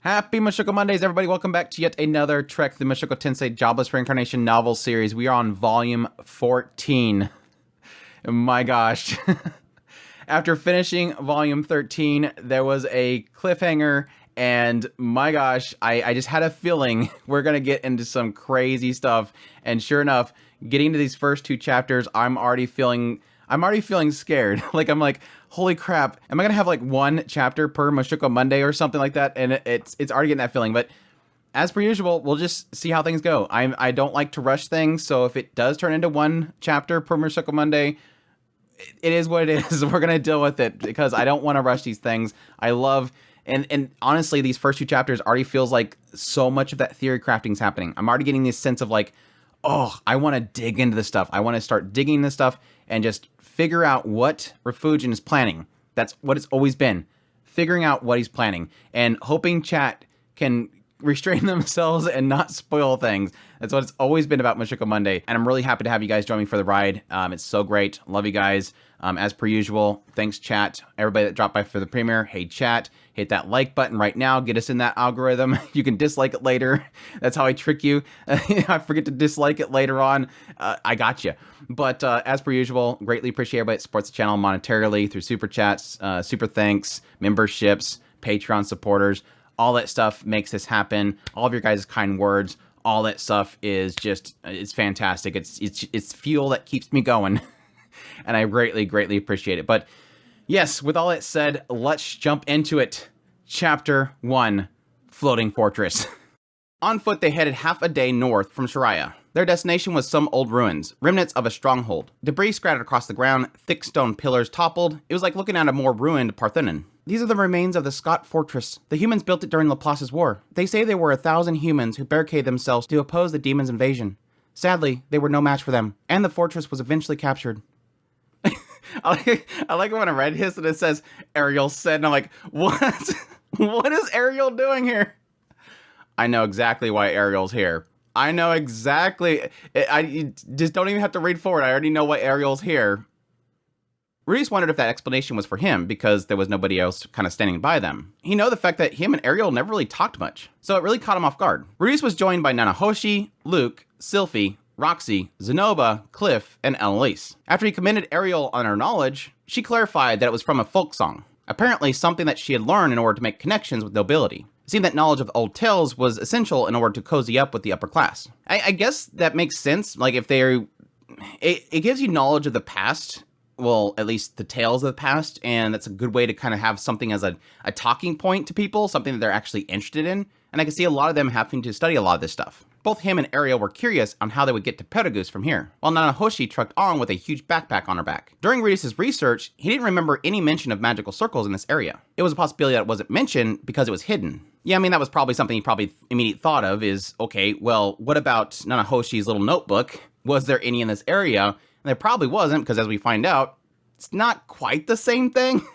Happy Mushoku Mondays, everybody. Welcome back to yet another trek through the Mushoku Tensei Jobless Reincarnation novel series. We are on volume 14. My gosh. After finishing volume 13, there was a cliffhanger, and my gosh, I just had a feeling we're going to get into some crazy stuff. And sure enough, getting to these first two chapters, I'm already feeling scared. I'm like, holy crap, am I gonna have like one chapter per Mushoku Monday or something like that? And it's already getting that feeling. But as per usual, we'll just see how things go. I don't like to rush things, so if it does turn into one chapter per Mushoku Monday, it is what it is. We're gonna deal with it because I don't want to rush these things. I love and honestly, these first two chapters already feels like so much of that theory crafting's happening. I'm already getting this sense of like, oh, I want to dig into this stuff. I want to start digging this stuff and just figure out what Refugin is planning. That's what it's always been. Figuring out what he's planning and hoping chat can restrain themselves and not spoil things. That's what it's always been about Mushoku Monday. And I'm really happy to have you guys join me for the ride. It's so great. Love you guys. As per usual, thanks chat. Everybody that dropped by for the premiere, hey chat, hit that like button right now. Get us in that algorithm. You can dislike it later. That's how I trick you. I forget to dislike it later on. I got you. But as per usual, greatly appreciate everybody that supports the channel monetarily through super chats, super thanks, memberships, Patreon supporters. All that stuff makes this happen. All of your guys' kind words, all that stuff is just, it's fantastic. It's fuel that keeps me going. And I greatly appreciate it. But yes, with all that said, let's jump into it. Chapter 1, Floating Fortress. On foot, they headed half a day north from Shiraya. Their destination was some old ruins, remnants of a stronghold. Debris scattered across the ground, thick stone pillars toppled. It was like looking at a more ruined Parthenon. These are the remains of the Scott Fortress. The humans built it during Laplace's war. They say there were 1,000 humans who barricaded themselves to oppose the demons' invasion. Sadly, they were no match for them, and the fortress was eventually captured. I like when I read this and it says Ariel said, and I'm like, what? What is Ariel doing here? I know exactly why Ariel's here. I know exactly. I just don't even have to read forward. I already know why Ariel's here. Rudius wondered if that explanation was for him because there was nobody else kind of standing by them. He knew the fact that him and Ariel never really talked much, so it really caught him off guard. Rudius was joined by Nanahoshi, Luke, Sylphie, Roxy, Zenoba, Cliff, and Annalise. After he commended Ariel on her knowledge, she clarified that it was from a folk song, apparently something that she had learned in order to make connections with nobility. It seemed that knowledge of old tales was essential in order to cozy up with the upper class. I guess that makes sense. Like if they're, it gives you knowledge of the past, well, at least the tales of the past, and that's a good way to kind of have something as a talking point to people, something that they're actually interested in. And I can see a lot of them having to study a lot of this stuff. Both him and Ariel were curious on how they would get to Pedagoose from here, while Nanahoshi trucked on with a huge backpack on her back. During Rudius' research, he didn't remember any mention of magical circles in this area. It was a possibility that it wasn't mentioned because it was hidden. Yeah, I mean, that was probably something he probably immediately thought of is, okay, well, what about Nanahoshi's little notebook? Was there any in this area? And there probably wasn't, because as we find out, it's not quite the same thing.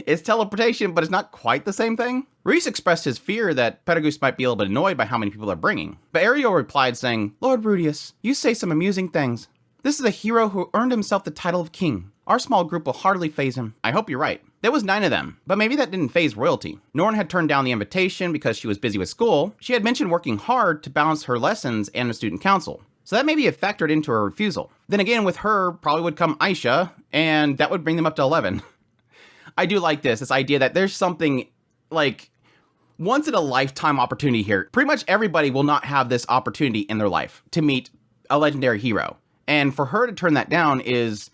It's teleportation, but it's not quite the same thing. Rudius expressed his fear that Pedagoose might be a little bit annoyed by how many people they're bringing. But Ariel replied saying, Lord Rudius, you say some amusing things. This is a hero who earned himself the title of king. Our small group will hardly faze him. I hope you're right. There was 9 of them, but maybe that didn't faze royalty. Norn had turned down the invitation because she was busy with school. She had mentioned working hard to balance her lessons and the student council. So that maybe it factored into her refusal. Then again, with her probably would come Aisha, and that would bring them up to 11. I do like this idea that there's something like once in a lifetime opportunity here. Pretty much everybody will not have this opportunity in their life to meet a legendary hero. And for her to turn that down is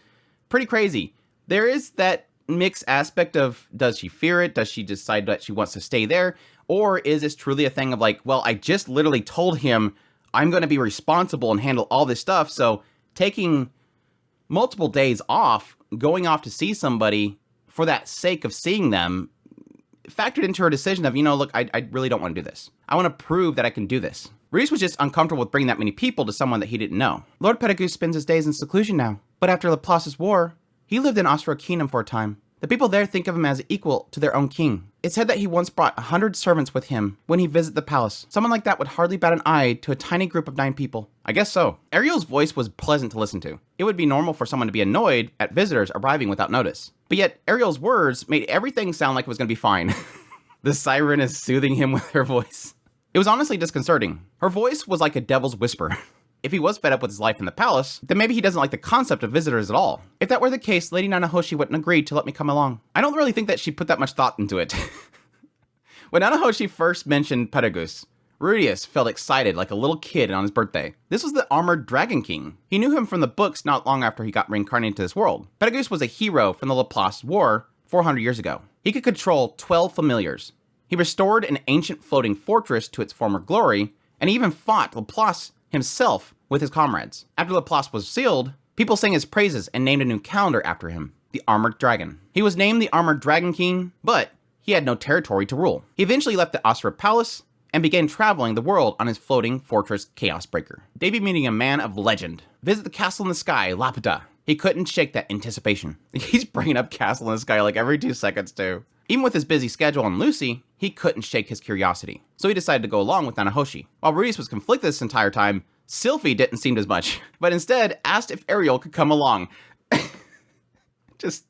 pretty crazy. There is that mixed aspect of, does she fear it? Does she decide that she wants to stay there? Or is this truly a thing of like, well, I just literally told him I'm going to be responsible and handle all this stuff. So taking multiple days off, going off to see somebody for that sake of seeing them, factored into her decision of, look, I really don't want to do this. I want to prove that I can do this. Rudius was just uncomfortable with bringing that many people to someone that he didn't know. Lord Pedagoose spends his days in seclusion now, but after Laplace's war, he lived in Ostra Kingdom for a time. The people there think of him as equal to their own king. It's said that he once brought 100 servants with him when he visited the palace. Someone like that would hardly bat an eye to a tiny group of 9 people. I guess so. Ariel's voice was pleasant to listen to. It would be normal for someone to be annoyed at visitors arriving without notice. But yet, Ariel's words made everything sound like it was going to be fine. The siren is soothing him with her voice. It was honestly disconcerting. Her voice was like a devil's whisper. If he was fed up with his life in the palace, then maybe he doesn't like the concept of visitors at all. If that were the case, Lady Nanahoshi wouldn't agree to let me come along. I don't really think that she put that much thought into it. When Nanahoshi first mentioned Pedagoose, Rudius felt excited like a little kid on his birthday. This was the armored Dragon King. He knew him from the books not long after he got reincarnated to this world. Pedagoose was a hero from the Laplace War 400 years ago. He could control 12 familiars. He restored an ancient floating fortress to its former glory, and he even fought Laplace himself with his comrades. After Laplace was sealed, people sang his praises and named a new calendar after him, the Armored Dragon. He was named the Armored Dragon King, but he had no territory to rule. He eventually left the Asura Palace and began traveling the world on his floating fortress Chaos Breaker. They'd be meeting a man of legend. Visit the castle in the sky, Laputa. He couldn't shake that anticipation. He's bringing up castle in the sky like every 2 seconds too. Even with his busy schedule on Lucy, he couldn't shake his curiosity. So he decided to go along with Nanahoshi. While Rudius was conflicted this entire time, Sylphie didn't seem as much, but instead asked if Ariel could come along. Just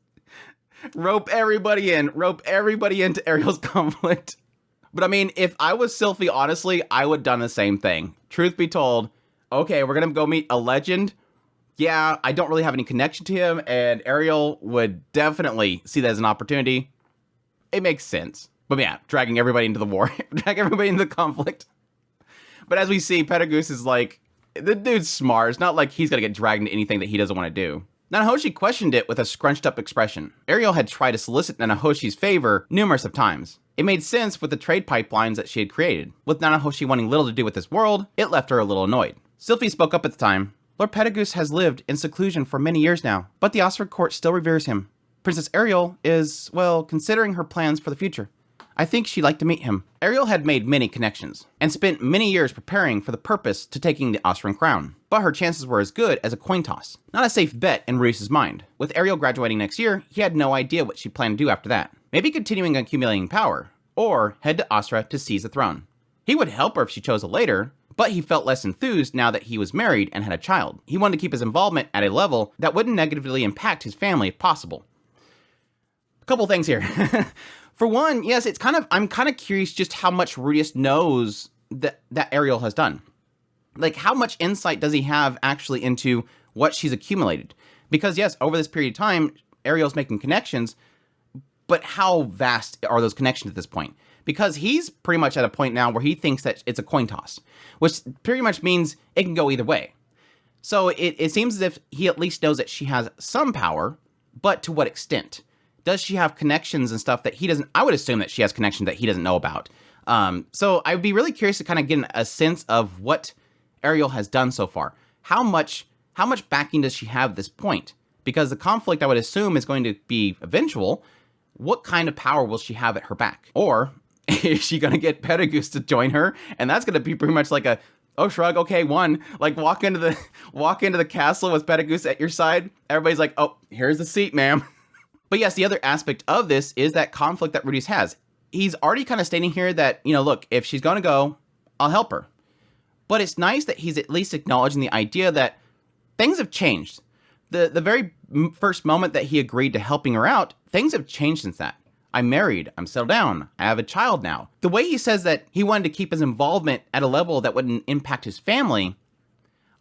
rope everybody into Ariel's conflict. But I mean, if I was Sylphie, honestly, I would have done the same thing. Truth be told, okay, we're gonna go meet a legend. Yeah, I don't really have any connection to him, and Ariel would definitely see that as an opportunity. It makes sense. But yeah, dragging everybody into the war, drag everybody into the conflict. But as we see, Pedagoose is like, the dude's smart. It's not like he's gonna get dragged into anything that he doesn't want to do. Nanahoshi questioned it with a scrunched up expression. Ariel had tried to solicit Nanahoshi's favor numerous of times. It made sense with the trade pipelines that she had created. With Nanahoshi wanting little to do with this world, it left her a little annoyed. Sylphie spoke up at the time. Lord Pedagoose has lived in seclusion for many years now, but the Osford court still reveres him. Princess Ariel is, well, considering her plans for the future. I think she'd like to meet him. Ariel had made many connections, and spent many years preparing for the purpose to taking the Osran crown. But her chances were as good as a coin toss. Not a safe bet in Rudius' mind. With Ariel graduating next year, he had no idea what she planned to do after that. Maybe continuing accumulating power, or head to Asra to seize the throne. He would help her if she chose it later, but he felt less enthused now that he was married and had a child. He wanted to keep his involvement at a level that wouldn't negatively impact his family if possible. A couple things here. For one, yes, I'm kind of curious just how much Rudius knows that Ariel has done. Like, how much insight does he have actually into what she's accumulated? Because yes, over this period of time, Ariel's making connections, but how vast are those connections at this point? Because he's pretty much at a point now where he thinks that it's a coin toss, which pretty much means it can go either way. So it seems as if he at least knows that she has some power, but to what extent? Does she have connections and stuff that he doesn't? I would assume that she has connections that he doesn't know about. So I'd be really curious to kind of get a sense of what Ariel has done so far. How much backing does she have at this point? Because the conflict, I would assume, is going to be eventual. What kind of power will she have at her back? Or is she going to get Pedagoose to join her? And that's going to be pretty much like a, oh, shrug, okay, one. Like, walk into the castle with Pedagoose at your side. Everybody's like, oh, here's the seat, ma'am. But yes, the other aspect of this is that conflict that Rudius has. He's already kind of stating here that, look, if she's going to go, I'll help her. But it's nice that he's at least acknowledging the idea that things have changed. The very first moment that he agreed to helping her out, things have changed since that. I'm married, I'm settled down, I have a child now. The way he says that he wanted to keep his involvement at a level that wouldn't impact his family,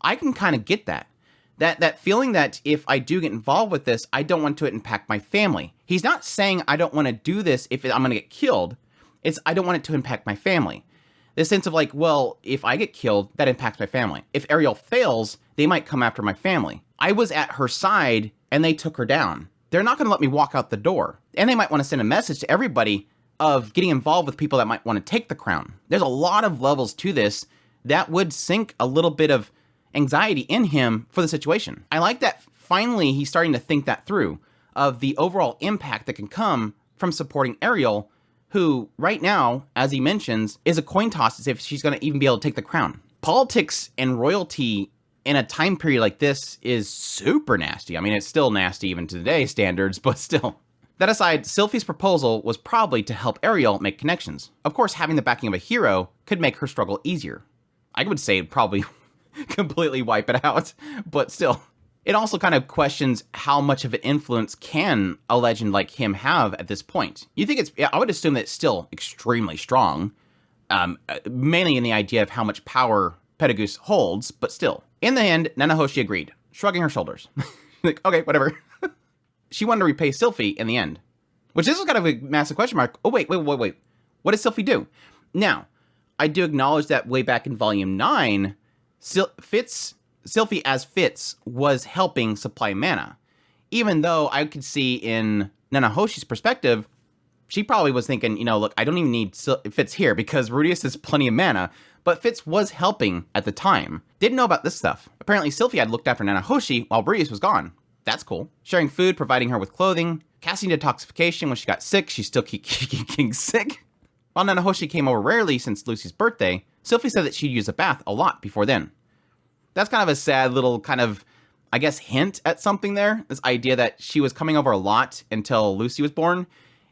I can kind of get that. That feeling that if I do get involved with this, I don't want to impact my family. He's not saying I don't want to do this if I'm going to get killed. It's I don't want it to impact my family. The sense of like, well, if I get killed, that impacts my family. If Ariel fails, they might come after my family. I was at her side and they took her down. They're not going to let me walk out the door. And they might want to send a message to everybody of getting involved with people that might want to take the crown. There's a lot of levels to this that would sink a little bit of anxiety in him for the situation. I like that finally he's starting to think that through, of the overall impact that can come from supporting Ariel, who right now, as he mentions, is a coin toss as if she's going to even be able to take the crown. Politics and royalty in a time period like this is super nasty. I mean, it's still nasty even to today's standards, but still. That aside, Sylphie's proposal was probably to help Ariel make connections. Of course, having the backing of a hero could make her struggle easier. I would say it'd probably completely wipe it out, but still. It also kind of questions how much of an influence can a legend like him have at this point. You think I would assume that it's still extremely strong, mainly in the idea of how much power Pedagoose holds, but still. In the end, Nanahoshi agreed, shrugging her shoulders. Like, okay, whatever. She wanted to repay Sylphie in the end, which this was kind of a massive question mark. Oh, wait. What does Sylphie do? Now, I do acknowledge that way back in Volume 9, Sylphie as Fitz was helping supply mana. Even though I could see in Nanahoshi's perspective, she probably was thinking, look, I don't even need Fitz here because Rudeus has plenty of mana. But Fitz was helping at the time. Didn't know about this stuff. Apparently Sylphie had looked after Nanahoshi while Rudeus was gone. That's cool. Sharing food, providing her with clothing, casting detoxification when she got sick. She's still getting sick. While Nanahoshi came over rarely since Lucy's birthday, Sylphie said that she'd use a bath a lot before then. That's kind of a sad little kind of, I guess, hint at something there. This idea that she was coming over a lot until Lucy was born.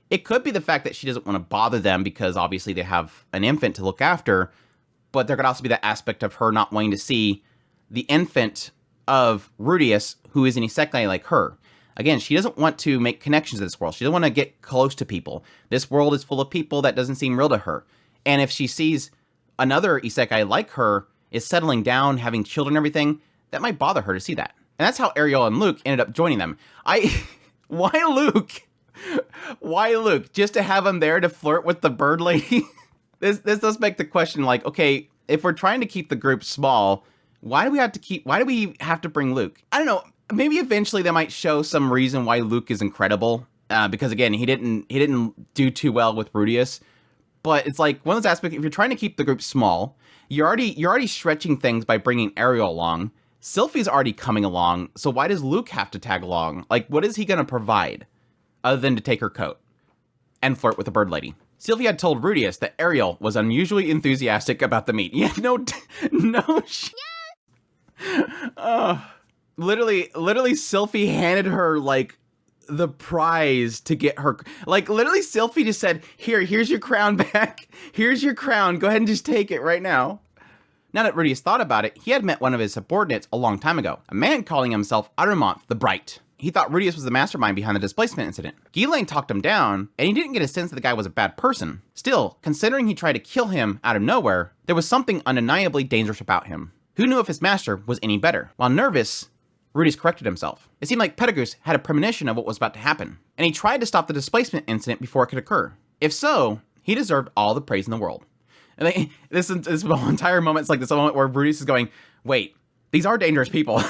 It could be the fact that she doesn't want to bother them because obviously they have an infant to look after. But there could also be that aspect of her not wanting to see the infant of Rudeus, who is an isekai like her. Again, she doesn't want to make connections in this world. She doesn't want to get close to people. This world is full of people that doesn't seem real to her. And if she sees another isekai like her is settling down, having children and everything, that might bother her to see that. And that's how Ariel and Luke ended up joining them. Why Luke? Why Luke? Just to have him there to flirt with the bird lady? This does make the question like, okay, if we're trying to keep the group small, why do we have to bring Luke? I don't know. Maybe eventually they might show some reason why Luke is incredible. Because again, he didn't do too well with Rudeus. But it's like one of those aspects, if you're trying to keep the group small, you're already stretching things by bringing Ariel along. Sylphie's already coming along, so why does Luke have to tag along? Like, what is he going to provide other than to take her coat and flirt with the bird lady? Sylphie had told Rudeus that Ariel was unusually enthusiastic about the meat. Yeah, no literally, Sylphie handed her, like, the prize to get her. Like, literally, Sylphie just said, here's your crown back. Here's your crown. Go ahead and just take it right now. Now that Rudeus thought about it, he had met one of his subordinates a long time ago, a man calling himself Arumonth the Bright. He thought Rudeus was the mastermind behind the displacement incident. Ghislaine talked him down, and he didn't get a sense that the guy was a bad person. Still, considering he tried to kill him out of nowhere, there was something undeniably dangerous about him. Who knew if his master was any better? While nervous, Rudeus corrected himself. It seemed like Pedagoose had a premonition of what was about to happen, and he tried to stop the displacement incident before it could occur. If so, he deserved all the praise in the world. And this entire moment is like this moment where Rudeus is going, wait, these are dangerous people.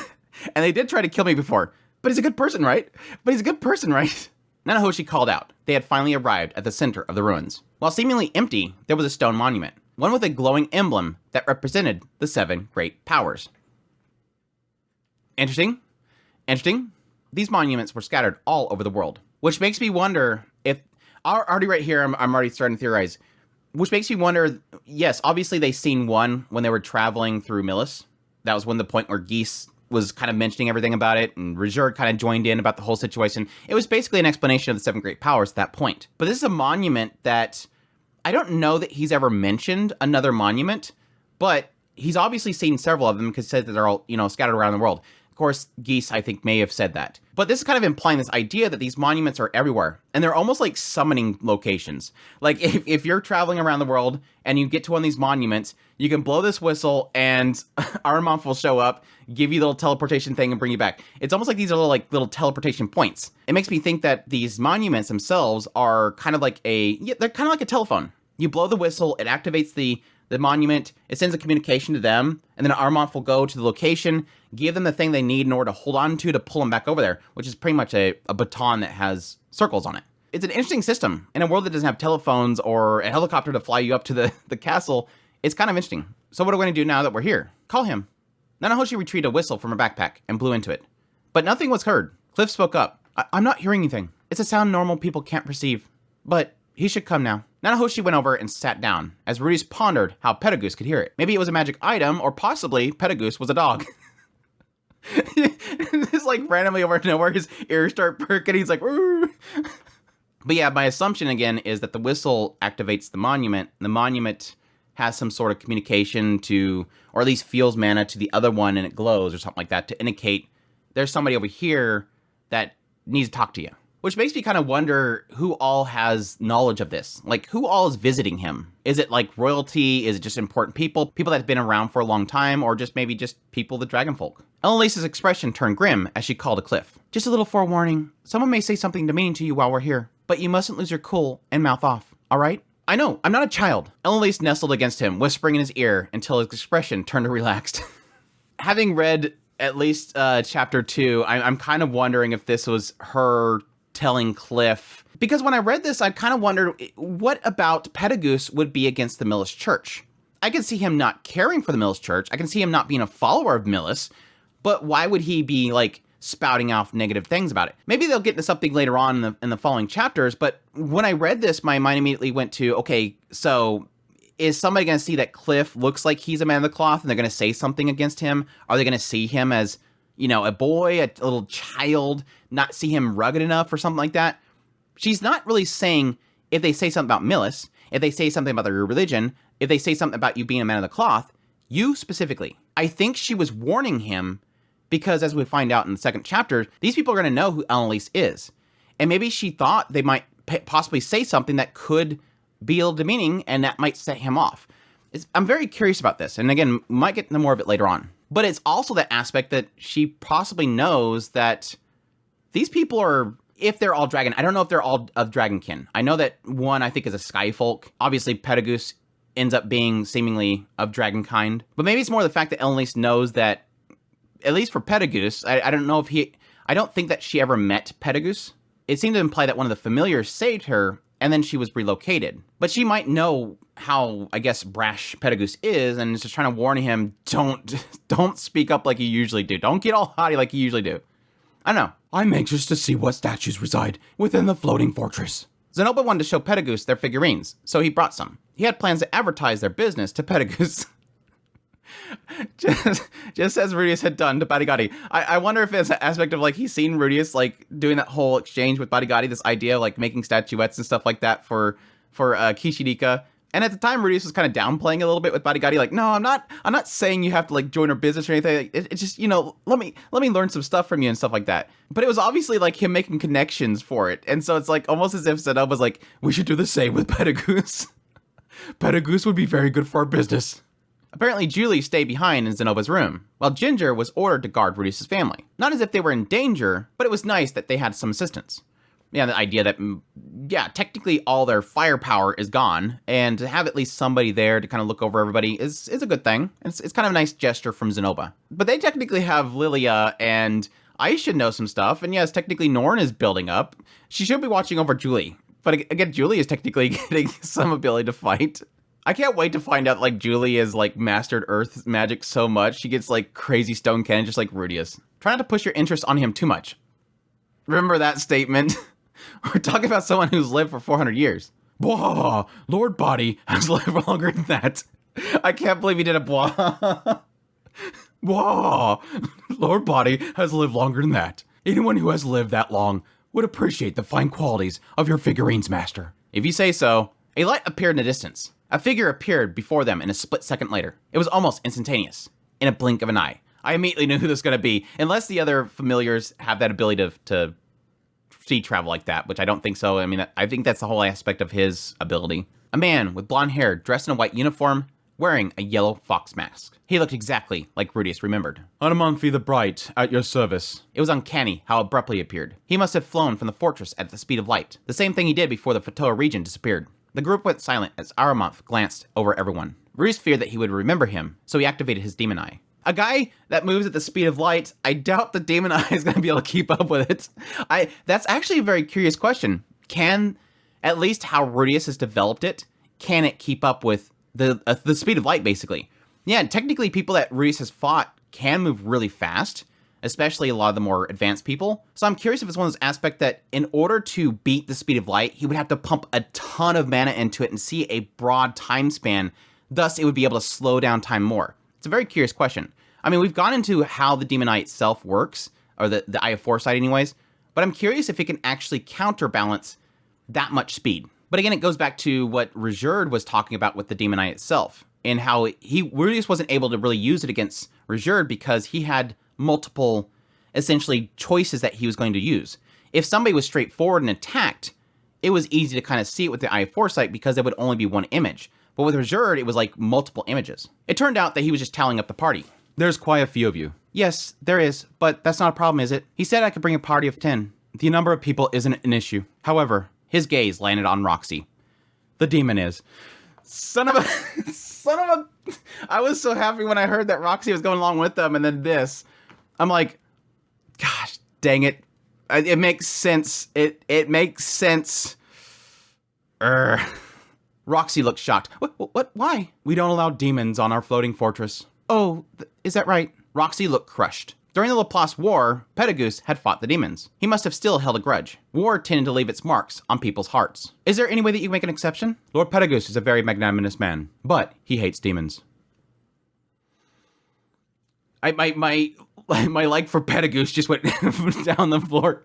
And they did try to kill me before. But he's a good person, right? Nanahoshi called out. They had finally arrived at the center of the ruins. While seemingly empty, there was a stone monument, one with a glowing emblem that represented the 7 great powers. Interesting. These monuments were scattered all over the world, which makes me wonder if, already right here, I'm already starting to theorize, which makes me wonder, yes, obviously they seen one when they were traveling through Millis. That was when the point where Geese was kind of mentioning everything about it, and Rizur kind of joined in about the whole situation. It was basically an explanation of the 7 great powers at that point. But this is a monument that, I don't know that he's ever mentioned another monument, but he's obviously seen several of them because he said that they're all, scattered around the world. Of course, Geese, I think, may have said that. But this is kind of implying this idea that these monuments are everywhere, and they're almost like summoning locations. Like, if you're traveling around the world and you get to one of these monuments, you can blow this whistle and Arumonth will show up, give you the little teleportation thing and bring you back. It's almost like these are little teleportation points. It makes me think that these monuments themselves are kind of like they're kind of like a telephone. You blow the whistle, it activates the monument, it sends a communication to them, and then Arumonth will go to the location, give them the thing they need in order to hold on to pull them back over there, which is pretty much a baton that has circles on it. It's an interesting system. In a world that doesn't have telephones or a helicopter to fly you up to the castle, it's kind of interesting. So what are we going to do now that we're here? Call him. Nanahoshi retrieved a whistle from her backpack and blew into it. But nothing was heard. Cliff spoke up. I'm not hearing anything. It's a sound normal people can't perceive. But he should come now. Nanahoshi went over and sat down, as Rudeus pondered how Pedagoose could hear it. Maybe it was a magic item, or possibly Pedagoose was a dog. Just like randomly over nowhere, his ears start perking, he's like, "Roo." But yeah, my assumption again is that the whistle activates the monument. The monument has some sort of communication to, or at least feels mana to the other one, and it glows or something like that to indicate there's somebody over here that needs to talk to you. Which makes me kind of wonder who all has knowledge of this. Like, who all is visiting him? Is it like royalty? Is it just important people? People that have been around for a long time? Or just maybe just people, the dragonfolk? Elenice's expression turned grim as she called to Cliff. Just a little forewarning. Someone may say something demeaning to you while we're here, but you mustn't lose your cool and mouth off, all right? I know, I'm not a child. Elenice nestled against him, whispering in his ear until his expression turned to relaxed. Having read at least chapter 2, I'm kind of wondering if this was her telling Cliff, because when I read this, I kind of wondered what about Petagoose would be against the Millis Church. I can see him not caring for the Millis Church. I can see him not being a follower of Millis, but why would he be like spouting off negative things about it? Maybe they'll get into something later on in the following chapters, but when I read this, my mind immediately went to, okay, so is somebody going to see that Cliff looks like he's a man of the cloth and they're going to say something against him? Are they going to see him as, you know, a boy, a little child, not see him rugged enough or something like that? She's not really saying if they say something about Millis, if they say something about your religion, if they say something about you being a man of the cloth, you specifically. I think she was warning him because, as we find out in the second chapter, these people are going to know who Elenice is. And maybe she thought they might possibly say something that could be a little demeaning and that might set him off. I'm very curious about this. And again, might get into more of it later on. But it's also that aspect that she possibly knows that these people are, if they're all dragon, I don't know if they're all of dragonkin. I know that one, I think, is a sky folk. Obviously, Petagoose ends up being seemingly of dragon kind. But maybe it's more the fact that Elenice knows that, at least for Petagoose, I don't know if I don't think that she ever met Petagoose. It seemed to imply that one of the familiars saved her, and then she was relocated. But she might know how, I guess, brash Petagoose is, and is just trying to warn him, don't speak up like you usually do. Don't get all haughty like you usually do. I don't know. I'm anxious to see what statues reside within the floating fortress. Zenoba wanted to show Petagoose their figurines, so he brought some. He had plans to advertise their business to Petagoose. just as Rudius had done to Badigati. I wonder if it's an aspect of, like, he's seen Rudius, like, doing that whole exchange with Badigati, this idea of, like, making statuettes and stuff like that for Kishirika. And at the time, Rudius was kind of downplaying a little bit with Badigati, like, no, I'm not saying you have to, like, join her business or anything. It's just, you know, let me learn some stuff from you and stuff like that. But it was obviously, like, him making connections for it. And so it's, like, almost as if Zenoba was like, we should do the same with Petagoose. Petagoose would be very good for our business. Apparently, Julie stayed behind in Zenoba's room, while Ginger was ordered to guard Rudius' family. Not as if they were in danger, but it was nice that they had some assistance. Yeah, the idea that, yeah, technically all their firepower is gone, and to have at least somebody there to kind of look over everybody is a good thing. It's kind of a nice gesture from Zenoba. But they technically have Lilia, and I should know some stuff, and yes, technically Norn is building up. She should be watching over Julie. But again, Julie is technically getting some ability to fight. I can't wait to find out, like, Julie has, like, mastered earth magic so much, she gets, like, crazy stone cannon just like Rudius. Try not to push your interest on him too much. Remember that statement? We're talking about someone who's lived for 400 years. Bwah! Lord Body has lived longer than that. I can't believe he did a bwah. Bwah! Lord Body has lived longer than that. Anyone who has lived that long would appreciate the fine qualities of your figurines, master. If you say so. A light appeared in the distance. A figure appeared before them in a split second later. It was almost instantaneous, in a blink of an eye. I immediately knew who this was going to be, unless the other familiars have that ability to sea travel like that, which I don't think so. I mean, I think that's the whole aspect of his ability. A man with blonde hair, dressed in a white uniform, wearing a yellow fox mask. He looked exactly like Rudius remembered. Anamanfi the Bright, at your service. It was uncanny how abruptly he appeared. He must have flown from the fortress at the speed of light, the same thing he did before the Fatoa region disappeared. The group went silent as Aramonth glanced over everyone. Rudius feared that he would remember him, so he activated his demon eye. A guy that moves at the speed of light, I doubt the demon eye is going to be able to keep up with it. That's actually a very curious question. Can, at least how Rudius has developed it, can it keep up with the speed of light, basically? Yeah, technically people that Rudius has fought can move really fast, especially a lot of the more advanced people. So I'm curious if it's one of those aspects that in order to beat the speed of light, he would have to pump a ton of mana into it and see a broad time span. Thus, it would be able to slow down time more. It's a very curious question. I mean, we've gone into how the Demon Eye itself works, or the Eye of Foresight anyways, but I'm curious if it can actually counterbalance that much speed. But again, it goes back to what Rejerd was talking about with the Demon Eye itself, and how Rudius wasn't able to really use it against Rejerd because he had multiple essentially choices that he was going to use. If somebody was straightforward and attacked, it was easy to kind of see it with the eye of foresight because there would only be one image. But with Reserved, it was like multiple images. It turned out that he was just tallying up the party. There's quite a few of you. Yes, there is, but that's not a problem, is it? He said I could bring a party of 10. The number of people isn't an issue. However, his gaze landed on Roxy. The demon is. Son of a... I was so happy when I heard that Roxy was going along with them, and then this. I'm like, gosh, dang it. It makes sense. It makes sense. Roxy looked shocked. What? Why? We don't allow demons on our floating fortress. Oh, is that right? Roxy looked crushed. During the Laplace War, Pedagoose had fought the demons. He must have still held a grudge. War tended to leave its marks on people's hearts. Is there any way that you make an exception? Lord Pedagoose is a very magnanimous man, but he hates demons. My like for Pedagoose just went down the floor.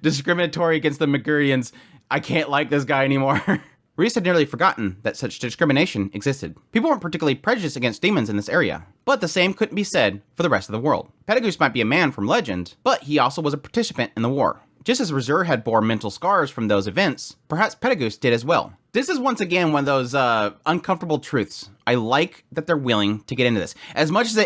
Discriminatory against the Megurians. I can't like this guy anymore. Reese had nearly forgotten that such discrimination existed. People weren't particularly prejudiced against demons in this area, but the same couldn't be said for the rest of the world. Pedagoose might be a man from legend, but he also was a participant in the war. Just as Reserve had bore mental scars from those events, perhaps Pedagoose did as well. This is once again one of those uncomfortable truths. I like that they're willing to get into this. As much as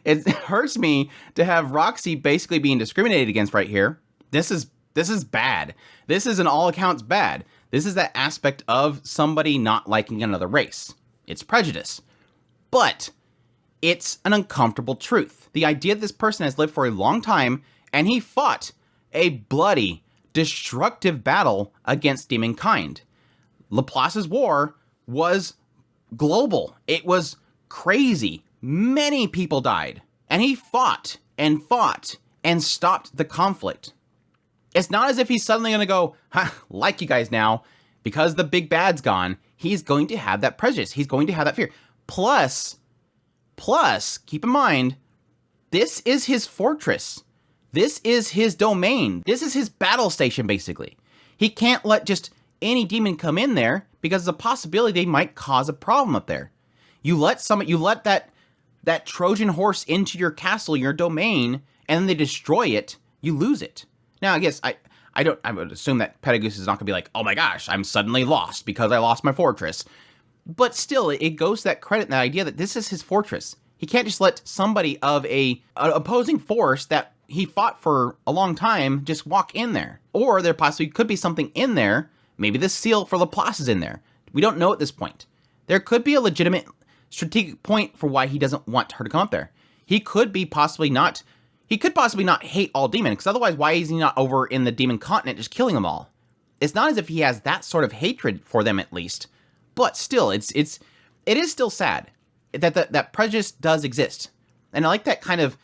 it hurts me to have Roxy basically being discriminated against right here, this is bad. This is in all accounts bad. This is that aspect of somebody not liking another race. It's prejudice. But it's an uncomfortable truth. The idea that this person has lived for a long time and he fought a bloody, destructive battle against demonkind. Laplace's war was global. It was crazy. Many people died. And he fought and stopped the conflict. It's not as if he's suddenly going to go, like you guys now, because the big bad's gone. He's going to have that prejudice. He's going to have that fear. Plus, keep in mind, this is his fortress. This is his domain. This is his battle station, basically. He can't let just any demon come in there because there's a possibility they might cause a problem up there. You let that Trojan horse into your castle, your domain, and then they destroy it, you lose it. Now, I guess I would assume that Pedagoose is not going to be like, oh my gosh, I'm suddenly lost because I lost my fortress. But still, it goes to that credit and that idea that this is his fortress. He can't just let somebody of an opposing force that he fought for a long time just walk in there. Or there possibly could be something in there. Maybe the seal for Laplace is in there. We don't know at this point. There could be a legitimate strategic point for why he doesn't want her to come up there. He could possibly not hate all demons, because otherwise why is he not over in the demon continent just killing them all? It's not as if he has that sort of hatred for them, at least. But still, it is still sad that prejudice does exist. And I like that kind of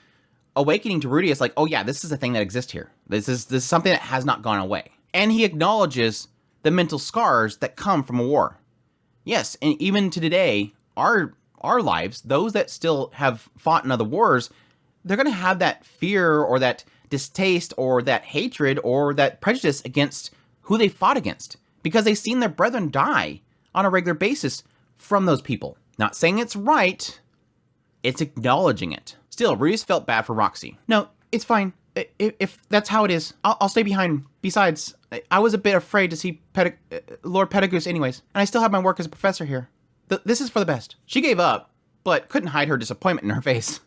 awakening to Rudy. It's like, oh yeah, this is a thing that exists here. This is something that has not gone away. And he acknowledges the mental scars that come from a war. Yes, and even to today, our lives, those that still have fought in other wars, they're going to have that fear or that distaste or that hatred or that prejudice against who they fought against because they've seen their brethren die on a regular basis from those people. Not saying it's right, it's acknowledging it. Still, Rudius felt bad for Roxy. No, it's fine. If that's how it is, I'll stay behind. Besides, I was a bit afraid to see Lord Pedagoose anyways, and I still have my work as a professor here. This is for the best. She gave up, but couldn't hide her disappointment in her face,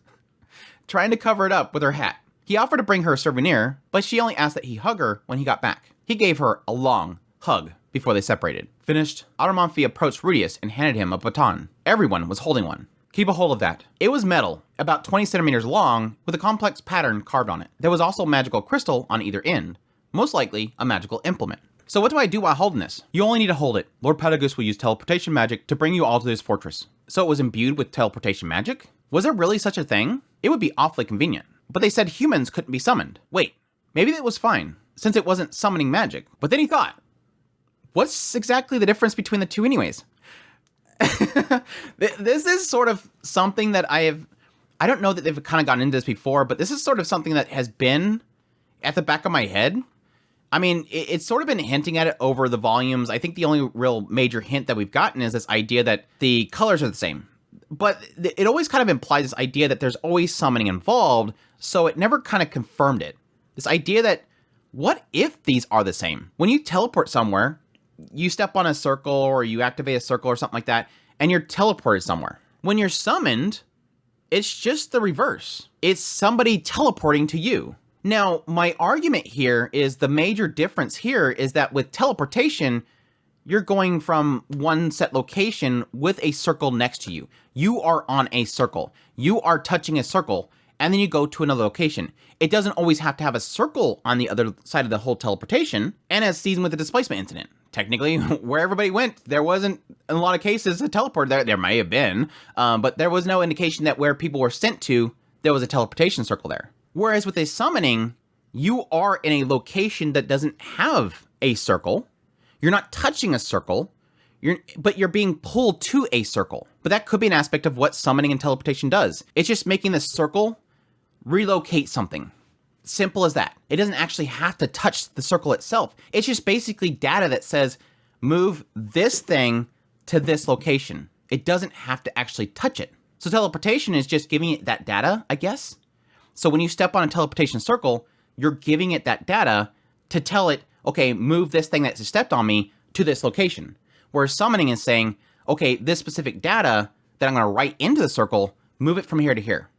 trying to cover it up with her hat. He offered to bring her a souvenir, but she only asked that he hug her when he got back. He gave her a long hug before they separated. Finished, Automonfi approached Rudius and handed him a baton. Everyone was holding one. Keep a hold of that. It was metal, about 20 centimeters long, with a complex pattern carved on it. There was also a magical crystal on either end, most likely a magical implement. So what do I do while holding this? You only need to hold it. Lord Pedagoose will use teleportation magic to bring you all to this fortress. So it was imbued with teleportation magic? Was there really such a thing? It would be awfully convenient. But they said humans couldn't be summoned. Wait, maybe that was fine, since it wasn't summoning magic. But then he thought, what's exactly the difference between the two anyways? This is sort of something that I don't know that they've kind of gotten into this before, but this is sort of something that has been at the back of my head. I mean, it's sort of been hinting at it over the volumes. I think the only real major hint that we've gotten is this idea that the colors are the same. But it always kind of implies this idea that there's always summoning involved, so it never kind of confirmed it. This idea that, what if these are the same? When you teleport somewhere, you step on a circle or you activate a circle or something like that, and you're teleported somewhere. When you're summoned, it's just the reverse. It's somebody teleporting to you. Now, my argument here is the major difference here is that with teleportation, you're going from one set location with a circle next to you. You are on a circle. You are touching a circle, and then you go to another location. It doesn't always have to have a circle on the other side of the whole teleportation, and as seen with the displacement incident. Technically, where everybody went, there wasn't, in a lot of cases, a teleport. There may have been, but there was no indication that where people were sent to, there was a teleportation circle there. Whereas with a summoning, you are in a location that doesn't have a circle. You're not touching a circle, but you're being pulled to a circle. But that could be an aspect of what summoning and teleportation does. It's just making the circle relocate something. Simple as that. It doesn't actually have to touch the circle itself. It's just basically data that says, move this thing to this location. It doesn't have to actually touch it. So teleportation is just giving it that data, I guess. So when you step on a teleportation circle, you're giving it that data to tell it, okay, move this thing that stepped on me to this location. Whereas summoning is saying, okay, this specific data that I'm going to write into the circle, move it from here to here.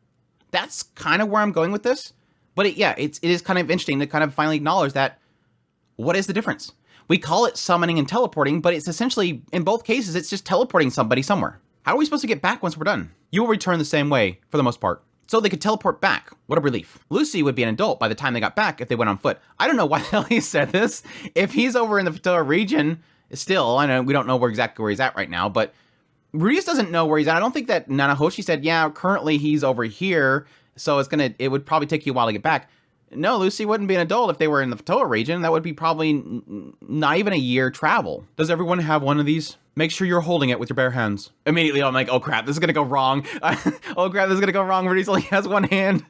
That's kind of where I'm going with this. But it is kind of interesting to kind of finally acknowledge that, what is the difference? We call it summoning and teleporting, but it's essentially, in both cases, it's just teleporting somebody somewhere. How are we supposed to get back once we're done? You will return the same way, for the most part. So they could teleport back. What a relief. Lucy would be an adult by the time they got back if they went on foot. I don't know why the hell he said this. If he's over in the Fatoa region, still, I know we don't know exactly where he's at right now, but Rudius doesn't know where he's at. I don't think that Nanahoshi said, yeah, currently he's over here, so it would probably take you a while to get back. No, Lucy wouldn't be an adult if they were in the Fatoa region. That would be probably not even a year travel. Does everyone have one of these? Make sure you're holding it with your bare hands. Immediately, I'm like, oh crap, this is gonna go wrong. Oh crap, this is gonna go wrong. Rudius only has one hand.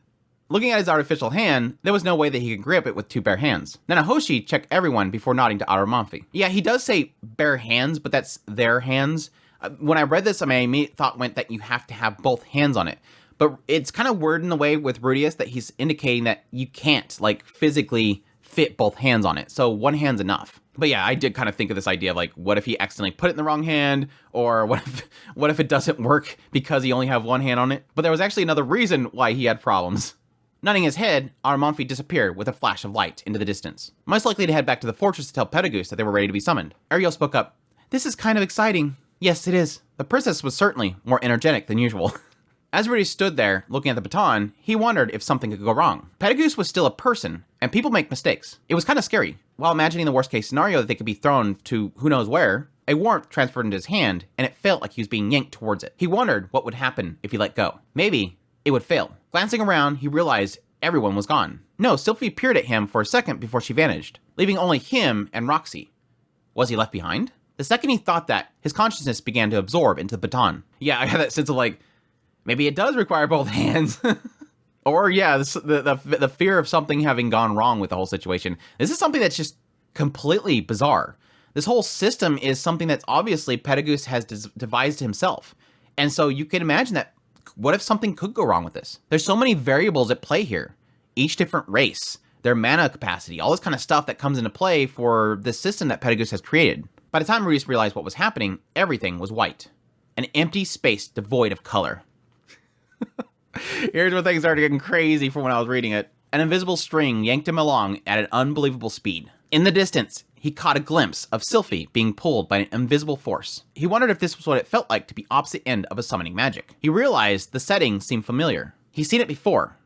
Looking at his artificial hand, there was no way that he could grip it with two bare hands. Nanahoshi checked everyone before nodding to Arumanfi. Yeah, he does say bare hands, but that's their hands. When I read this, my immediate thought went that you have to have both hands on it. But it's kind of worded in the way with Rudius that he's indicating that you can't, like, physically fit both hands on it. So one hand's enough. But yeah, I did kind of think of this idea of, like, what if he accidentally put it in the wrong hand? Or what if it doesn't work because he only have one hand on it? But there was actually another reason why he had problems. Nodding his head, Arumanfi disappeared with a flash of light into the distance. Most likely to head back to the fortress to tell Pedagoose that they were ready to be summoned. Ariel spoke up. This is kind of exciting. Yes, it is. The princess was certainly more energetic than usual. As Rudy stood there, looking at the baton, he wondered if something could go wrong. Pedagoose was still a person, and people make mistakes. It was kind of scary. While imagining the worst-case scenario that they could be thrown to who knows where, a warmth transferred into his hand, and it felt like he was being yanked towards it. He wondered what would happen if he let go. Maybe it would fail. Glancing around, he realized everyone was gone. No, Sylphie peered at him for a second before she vanished, leaving only him and Roxy. Was he left behind? The second he thought that, his consciousness began to absorb into the baton. Yeah, I had that sense of like, maybe it does require both hands. Or yeah, the fear of something having gone wrong with the whole situation. This is something that's just completely bizarre. This whole system is something that's obviously Pedagoose has devised himself. And so you can imagine that, what if something could go wrong with this? There's so many variables at play here. Each different race, their mana capacity, all this kind of stuff that comes into play for the system that Pedagoose has created. By the time Rudius realized what was happening, everything was white. An empty space devoid of color. Here's where things started getting crazy from when I was reading it. An invisible string yanked him along at an unbelievable speed. In the distance, he caught a glimpse of Sylphie being pulled by an invisible force. He wondered if this was what it felt like to be opposite end of a summoning magic. He realized the setting seemed familiar. He'd seen it before.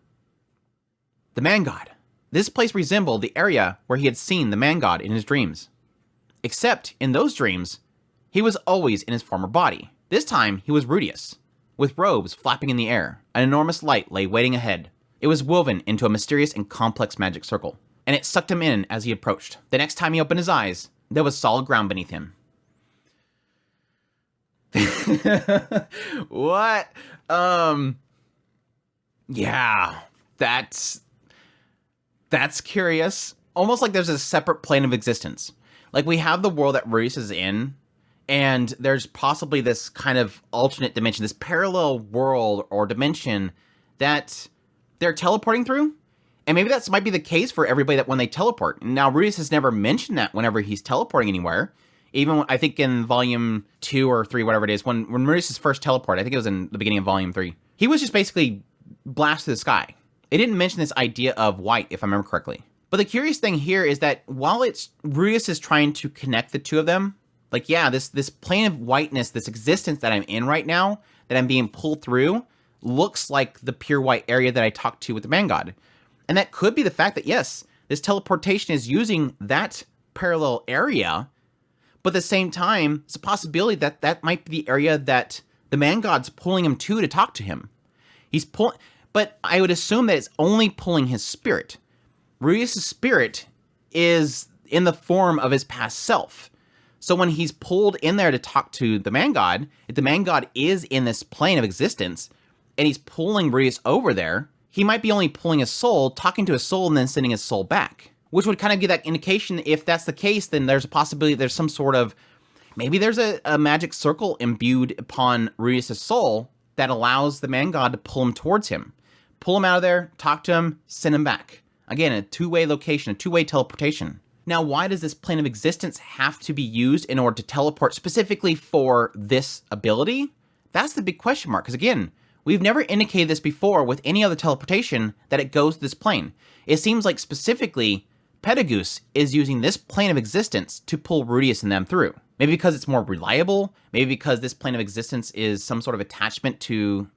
The Man God. This place resembled the area where he had seen the Man God in his dreams. Except, in those dreams, he was always in his former body. This time, he was Rudius, with robes flapping in the air. An enormous light lay waiting ahead. It was woven into a mysterious and complex magic circle, and it sucked him in as he approached. The next time he opened his eyes, there was solid ground beneath him. What? Yeah, that's curious. Almost like there's a separate plane of existence. Like, we have the world that Rudius is in, And there's possibly this kind of alternate dimension, this parallel world or dimension that they're teleporting through. And maybe that might be the case for everybody that when they teleport. Now, Rudeus has never mentioned that whenever he's teleporting anywhere. Even, I think, in Volume 2 or 3, whatever it is, when Rudeus' first teleport, I think it was in the beginning of Volume 3, he was just basically blasted to the sky. It didn't mention this idea of white, if I remember correctly. But the curious thing here is that while Rudeus is trying to connect the two of them, like, yeah, this plane of whiteness, this existence that I'm in right now, that I'm being pulled through, looks like the pure white area that I talked to with the man god. And that could be the fact that, yes, this teleportation is using that parallel area, but at the same time, it's a possibility that that might be the area that the man god's pulling him to talk to him. But I would assume that it's only pulling his spirit. Rudeus' spirit is in the form of his past self. So when he's pulled in there to talk to the man god, if the man god is in this plane of existence, and he's pulling Rudeus over there, he might be only pulling his soul, talking to his soul, and then sending his soul back. Which would kind of give that indication, if that's the case, then there's a possibility there's some sort of, maybe there's a magic circle imbued upon Rudeus' soul that allows the man god to pull him towards him. Pull him out of there, talk to him, send him back. Again, a two-way location, a two-way teleportation. Now, why does this plane of existence have to be used in order to teleport specifically for this ability? That's the big question mark, because again, we've never indicated this before with any other teleportation that it goes to this plane. It seems like specifically, Pedagoose is using this plane of existence to pull Rudeus and them through. Maybe because it's more reliable, maybe because this plane of existence is some sort of attachment to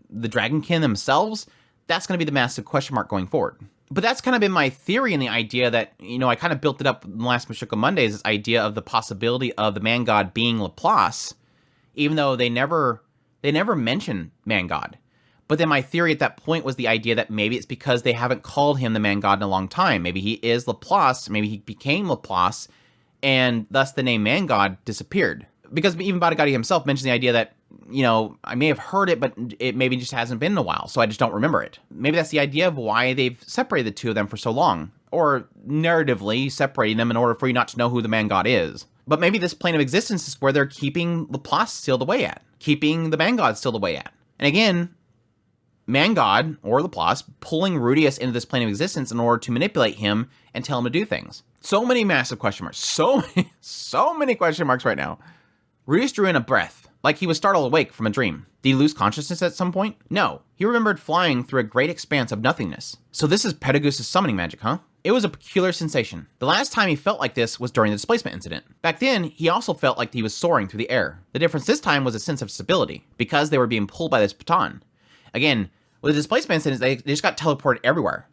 the Dragonkin themselves. That's going to be the massive question mark going forward. But that's kind of been my theory, and the idea that, you know, I kind of built it up in the last Mushoku Mondays, this idea of the possibility of the man god being Laplace, even though they never mention man god. But then my theory at that point was the idea that maybe it's because they haven't called him the man god in a long time. Maybe he is Laplace, maybe he became Laplace, and thus the name man god disappeared. Because even Badagadi himself mentions the idea that, you know, I may have heard it, but it maybe just hasn't been in a while, so I just don't remember it. Maybe that's the idea of why they've separated the two of them for so long, or narratively separating them in order for you not to know who the man god is. But maybe this plane of existence is where they're keeping Laplace sealed away at, keeping the man god sealed away at. And again, man god, or Laplace, pulling Rudeus into this plane of existence in order to manipulate him and tell him to do things. So many massive question marks. So many question marks right now. Rudeus drew in a breath, like he was startled awake from a dream. Did he lose consciousness at some point? No. He remembered flying through a great expanse of nothingness. So this is Pedagoose's summoning magic, huh? It was a peculiar sensation. The last time he felt like this was during the displacement incident. Back then, he also felt like he was soaring through the air. The difference this time was a sense of stability, because they were being pulled by this baton. Again, with the displacement incident, they just got teleported everywhere.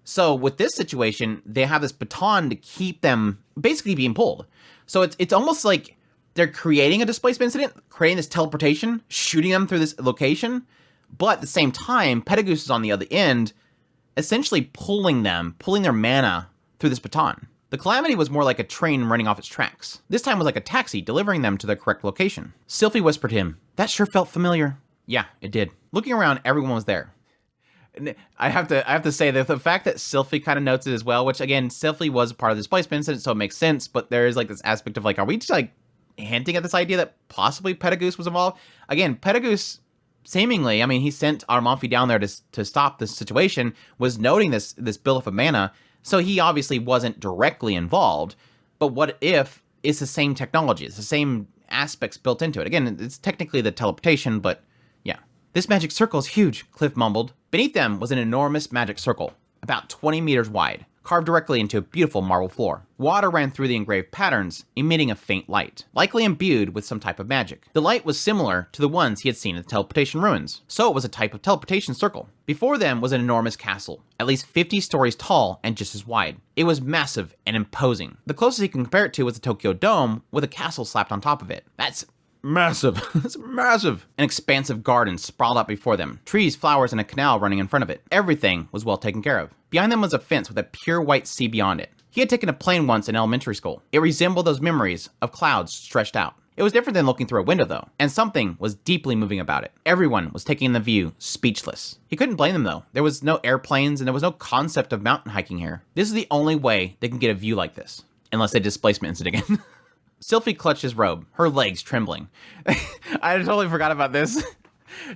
So with this situation, they have this baton to keep them basically being pulled. So it's almost like they're creating a displacement incident, creating this teleportation, shooting them through this location, but at the same time, Pedagoose is on the other end, essentially pulling their mana through this baton. The Calamity was more like a train running off its tracks. This time was like a taxi, delivering them to their correct location. Sylphie whispered to him, "That sure felt familiar." Yeah, it did. Looking around, everyone was there. I have to say that the fact that Sylphie kind of notes it as well, which again, Sylphie was a part of the displacement incident, so it makes sense, but there is like this aspect of like, are we just like hinting at this idea that possibly Pedagoose was involved? Again, Pedagoose seemingly, I mean, he sent Armanfi down there to stop this situation, was noting this buildup of mana, so he obviously wasn't directly involved, but what if it's the same technology, it's the same aspects built into it? Again, it's technically the teleportation, but yeah. "This magic circle is huge," Cliff mumbled. Beneath them was an enormous magic circle, about 20 meters wide, carved directly into a beautiful marble floor. Water ran through the engraved patterns, emitting a faint light, likely imbued with some type of magic. The light was similar to the ones he had seen in the teleportation ruins, so it was a type of teleportation circle. Before them was an enormous castle, at least 50 stories tall and just as wide. It was massive and imposing. The closest he could compare it to was the Tokyo Dome, with a castle slapped on top of it. That's massive. It's massive. An expansive garden sprawled out before them, trees, flowers, and a canal running in front of it. Everything was well taken care of. Behind them was a fence with a pure white sea beyond it. He had taken a plane once in elementary school. It resembled those memories of clouds stretched out. It was different than looking through a window, though, and something was deeply moving about it. Everyone was taking in the view, speechless. He couldn't blame them, though. There was no airplanes, and there was no concept of mountain hiking here. This is the only way they can get a view like this, unless they displacement incident again. Sylphie clutched his robe, her legs trembling. I totally forgot about this.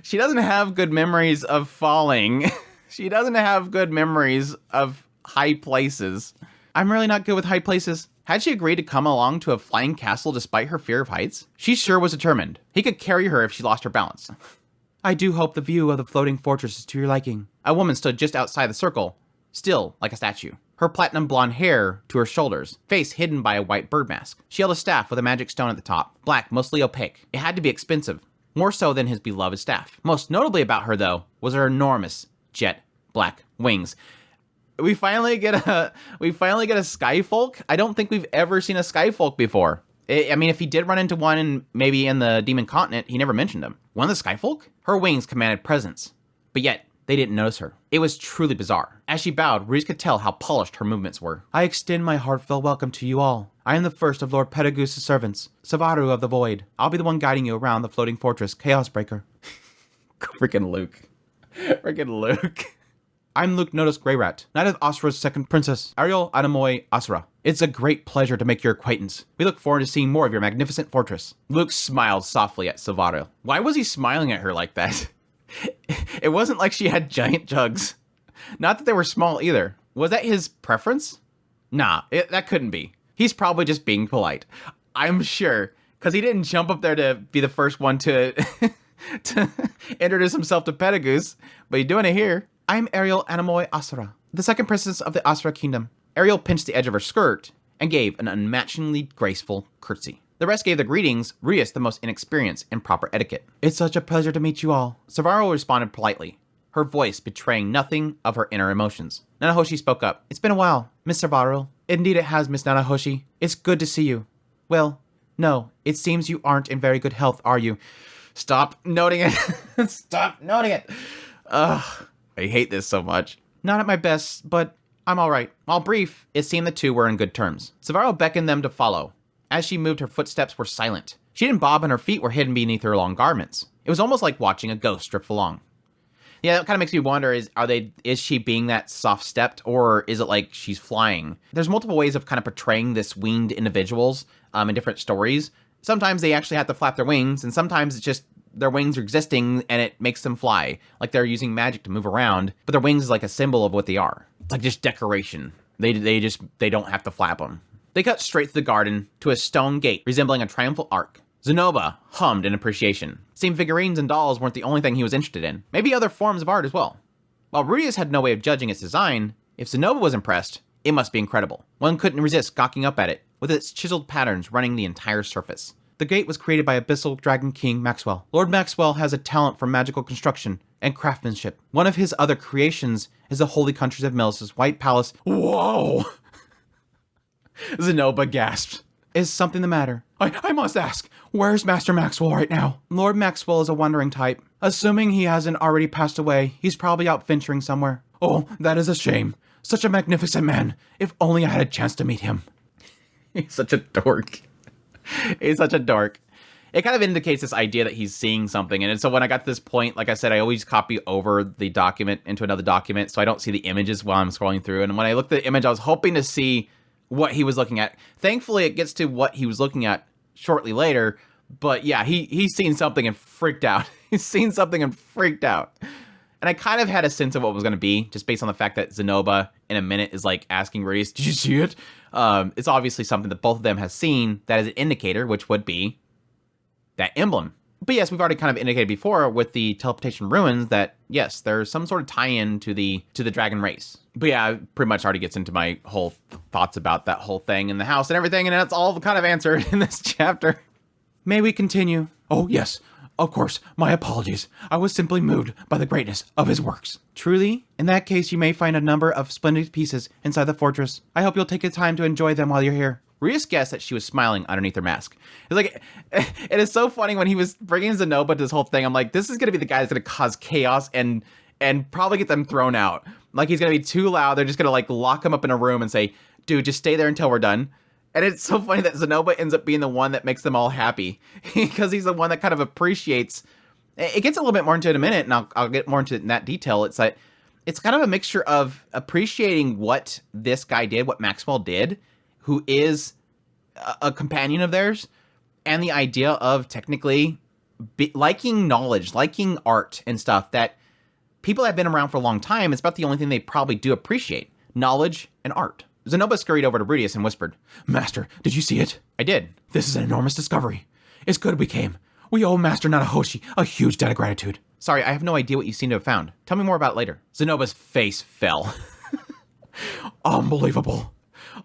She doesn't have good memories of falling. She doesn't have good memories of high places. I'm really not good with high places. Had she agreed to come along to a flying castle despite her fear of heights? She sure was determined. He could carry her if she lost her balance. I do hope the view of the floating fortress is to your liking. A woman stood just outside the circle, still like a statue. Her platinum blonde hair to her shoulders, face hidden by a white bird mask. She held a staff with a magic stone at the top, black, mostly opaque. It had to be expensive, more so than his beloved staff. Most notably about her, though, was her enormous jet black wings. We finally get a skyfolk. I don't think we've ever seen a skyfolk before. I mean, if he did run into one maybe in the Demon Continent, he never mentioned them. One of the skyfolk? Her wings commanded presence, but yet they didn't notice her. It was truly bizarre. As she bowed, Ruiz could tell how polished her movements were. I extend my heartfelt welcome to you all. I am the first of Lord Pedagoog's servants, Savaru of the Void. I'll be the one guiding you around the floating fortress, Chaosbreaker. Freaking Luke. Freaking Luke. I'm Luke Notice Greyrat, Knight of Asura's second princess, Ariel Anamoy Asura. It's a great pleasure to make your acquaintance. We look forward to seeing more of your magnificent fortress. Luke smiled softly at Savaru. Why was he smiling at her like that? It wasn't like she had giant jugs. Not that they were small either. Was that his preference? Nah, that couldn't be. He's probably just being polite. I'm sure, because he didn't jump up there to be the first one to, to introduce himself to Pedagoog, but he's doing it here. I'm Ariel Anamoy Asura, the second princess of the Asura Kingdom. Ariel pinched the edge of her skirt and gave an unmatchingly graceful curtsy. The rest gave the greetings, Rias the most inexperienced in proper etiquette. It's such a pleasure to meet you all. Savaru responded politely, her voice betraying nothing of her inner emotions. Nanahoshi spoke up. It's been a while, Miss Savaru. Indeed it has, Miss Nanahoshi. It's good to see you. Well, no, it seems you aren't in very good health, are you? Stop noting it. Stop noting it. Ugh. I hate this so much. Not at my best, but I'm all right. While brief, it seemed the two were in good terms. Savaru beckoned them to follow. As she moved, her footsteps were silent. She didn't bob and her feet were hidden beneath her long garments. It was almost like watching a ghost drift along. Yeah, that kind of makes me wonder, is she being that soft-stepped, or is it like she's flying? There's multiple ways of kind of portraying this winged individuals in different stories. Sometimes they actually have to flap their wings, and sometimes it's just their wings are existing and it makes them fly. Like they're using magic to move around, but their wings is like a symbol of what they are. It's like just decoration. They don't have to flap them. They cut straight through the garden to a stone gate resembling a triumphal arch. Zenoba hummed in appreciation. Seemed figurines and dolls weren't the only thing he was interested in. Maybe other forms of art as well. While Rudius had no way of judging its design, if Zenoba was impressed, it must be incredible. One couldn't resist gawking up at it, with its chiseled patterns running the entire surface. The gate was created by Abyssal Dragon King Maxwell. Lord Maxwell has a talent for magical construction and craftsmanship. One of his other creations is the holy countries of Melis's White Palace. Whoa! Zenoba gasped. Is something the matter? I must ask, where's Master Maxwell right now? Lord Maxwell is a wandering type. Assuming he hasn't already passed away, he's probably out venturing somewhere. Oh, that is a shame. Such a magnificent man. If only I had a chance to meet him. He's such a dork. He's such a dork. It kind of indicates this idea that he's seeing something. And so when I got to this point, like I said, I always copy over the document into another document so I don't see the images while I'm scrolling through. And when I looked at the image, I was hoping to see what he was looking at. Thankfully, it gets to what he was looking at shortly later. But yeah, he's seen something and freaked out. He's seen something and freaked out. And I kind of had a sense of what it was going to be, just based on the fact that Zenoba, in a minute, is like asking Radius, did you see it? It's obviously something that both of them have seen that is an indicator, which would be that emblem. But yes, we've already kind of indicated before with the teleportation ruins that, yes, there's some sort of tie-in to the dragon race. But yeah, it pretty much already gets into my whole thoughts about that whole thing in the house and everything, and that's all kind of answered in this chapter. May we continue? Oh, yes. Of course, my apologies. I was simply moved by the greatness of his works. Truly? In that case, you may find a number of splendid pieces inside the fortress. I hope you'll take the time to enjoy them while you're here. Rias guessed that she was smiling underneath her mask. It's like, it is so funny when he was bringing Zenoba to this whole thing. I'm like, this is going to be the guy that's going to cause chaos and probably get them thrown out. Like, he's going to be too loud. They're just going to, like, lock him up in a room and say, dude, just stay there until we're done. And it's so funny that Zenoba ends up being the one that makes them all happy because he's the one that kind of appreciates. It gets a little bit more into it in a minute, and I'll get more into it in that detail. It's like, it's kind of a mixture of appreciating what this guy did, what Maxwell did, who is a companion of theirs, and the idea of technically liking knowledge, liking art and stuff that people have been around for a long time. It's about the only thing they probably do appreciate: knowledge and art. Zenobia scurried over to Rudius and whispered, "Master, did you see it?" "I did." "This is an enormous discovery. It's good we came. We owe Master Nanahoshi a huge debt of gratitude." "Sorry, I have no idea what you seem to have found. Tell me more about it later." Zenobia's face fell. "Unbelievable.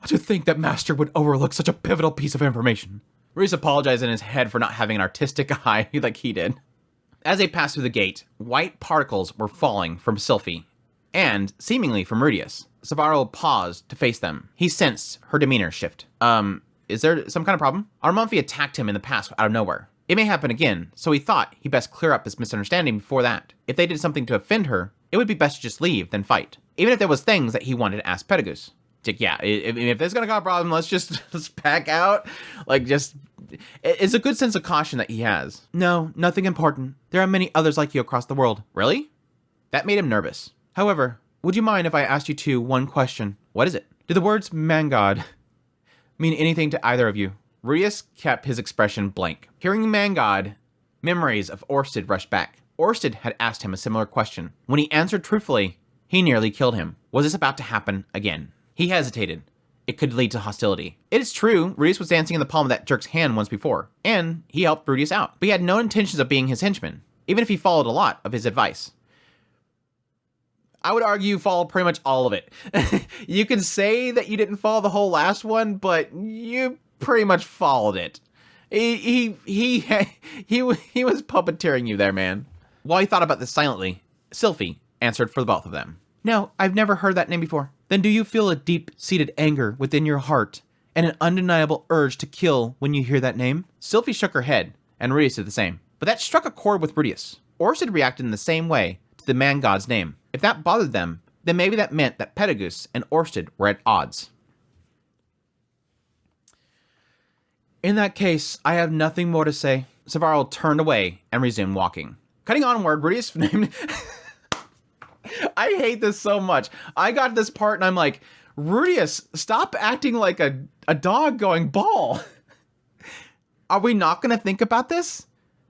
To think that Master would overlook such a pivotal piece of information." Rudius apologized in his head for not having an artistic eye like he did. As they passed through the gate, white particles were falling from Sylphie, and seemingly from Rudius. Savaro paused to face them. He sensed her demeanor shift. Is there some kind of problem?" "Armanfi attacked him in the past out of nowhere. It may happen again, so he thought he best clear up this misunderstanding before that. If they did something to offend her, it would be best to just leave than fight. Even if there was things that he wanted to ask Pedagoose." Like, yeah, if there's gonna cause a problem, let's pack out. It's a good sense of caution that he has. "No, nothing important. There are many others like you across the world." "Really?" That made him nervous. "However, would you mind if I asked you one question?" "What is it?" "Do the words man god mean anything to either of you?" Rudius kept his expression blank. Hearing man god, memories of Orsted rushed back. Orsted had asked him a similar question. When he answered truthfully, he nearly killed him. Was this about to happen again? He hesitated. It could lead to hostility. It is true, Rudius was dancing in the palm of that jerk's hand once before, and he helped Rudius out, but he had no intentions of being his henchman, even if he followed a lot of his advice. I would argue you followed pretty much all of it. You can say that you didn't follow the whole last one, but you pretty much followed it. He was puppeteering you there, man. While he thought about this silently, Sylphie answered for the both of them. "No, I've never heard that name before." "Then do you feel a deep-seated anger within your heart and an undeniable urge to kill when you hear that name?" Sylphie shook her head, and Rudius did the same. But that struck a chord with Rudius. Orsted reacted in the same way to the man god's name. If that bothered them, then maybe that meant that Pedagoose and Orsted were at odds. "In that case, I have nothing more to say." Savaro turned away and resumed walking. Cutting onward, Rudius named... I hate this so much. I got this part and I'm like, Rudius, stop acting like a dog going ball. Are we not going to think about this?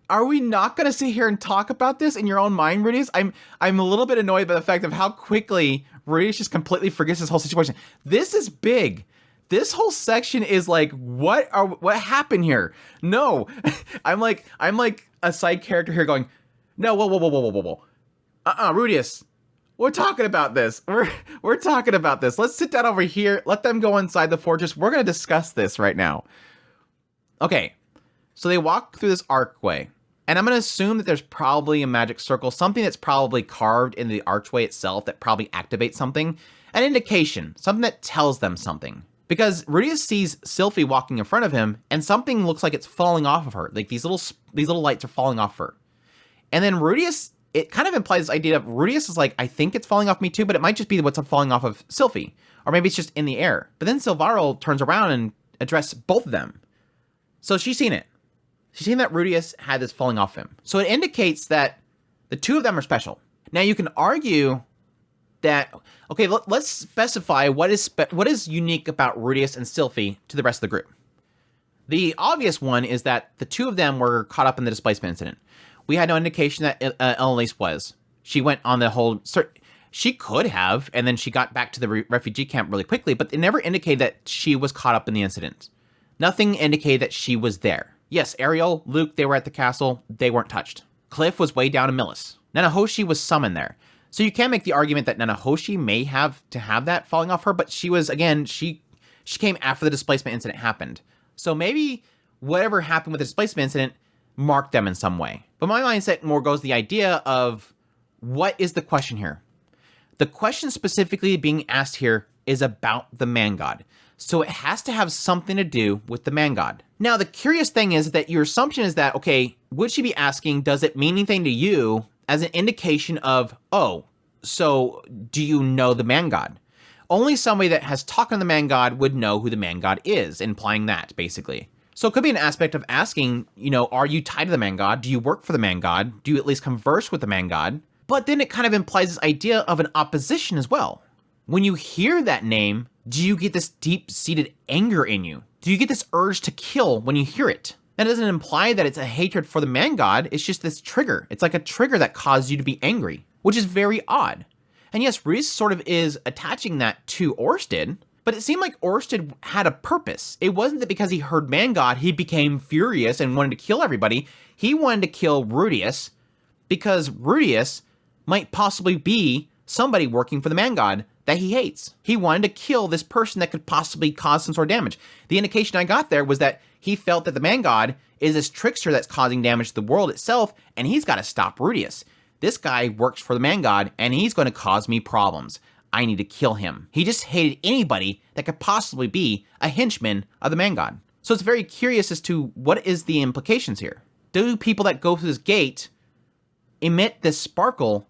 Are we not going to sit here and talk about this in your own mind, Rudius? I'm a little bit annoyed by the fact of how quickly Rudius just completely forgets this whole situation. This is big. This whole section is like, what happened here? No, I'm like a side character here going, no, whoa. Rudius, we're talking about this. We're talking about this. Let's sit down over here. Let them go inside the fortress. We're going to discuss this right now. Okay, so they walk through this archway, and I'm going to assume that there's probably a magic circle, something that's probably carved in the archway itself that probably activates something, an indication, something that tells them something. Because Rudius sees Sylphie walking in front of him, and something looks like it's falling off of her. Like these little lights are falling off her. And then Rudius, it kind of implies this idea of Rudius is like, I think it's falling off me too, but it might just be what's falling off of Sylphie. Or maybe it's just in the air. But then Silvaro turns around and addresses both of them. So she's seen it. She's seen that Rudius had this falling off him. So it indicates that the two of them are special. Now you can argue that, okay, let's specify what is unique about Rudius and Sylphie to the rest of the group. The obvious one is that the two of them were caught up in the displacement incident. We had no indication that Elise was. She went on the whole... She could have, and then she got back to the refugee camp really quickly, but it never indicated that she was caught up in the incident. Nothing indicated that she was there. Yes, Ariel, Luke, they were at the castle. They weren't touched. Cliff was way down in Millis. Nanahoshi was summoned there. So you can make the argument that Nanahoshi may have to have that falling off her, but she was, again, she came after the displacement incident happened. So maybe whatever happened with the displacement incident marked them in some way. But my mindset more goes the idea of what is the question here? The question specifically being asked here is about the man god. So it has to have something to do with the man god. Now, the curious thing is that your assumption is that, okay, would she be asking, does it mean anything to you as an indication of, oh, so do you know the man god? Only somebody that has talked on the man god would know who the man god is, implying that, basically. So it could be an aspect of asking, are you tied to the man god? Do you work for the man god? Do you at least converse with the man god? But then it kind of implies this idea of an opposition as well. When you hear that name, Do you get this deep-seated anger in you? Do you get this urge to kill when you hear it? That doesn't imply that it's a hatred for the man god, it's just this trigger. It's like a trigger that caused you to be angry, which is very odd. And yes, Rudius sort of is attaching that to Orsted, but it seemed like Orsted had a purpose. It wasn't that because he heard man god, he became furious and wanted to kill everybody. He wanted to kill Rudius because Rudius might possibly be somebody working for the man god that he hates. He wanted to kill this person that could possibly cause some sort of damage. The indication I got there was that he felt that the man god is this trickster that's causing damage to the world itself, and he's got to stop Rudius. This guy works for the man god, and he's going to cause me problems. I need to kill him. He just hated anybody that could possibly be a henchman of the man god. So it's very curious as to what is the implications here. Do people that go through this gate emit this sparkle?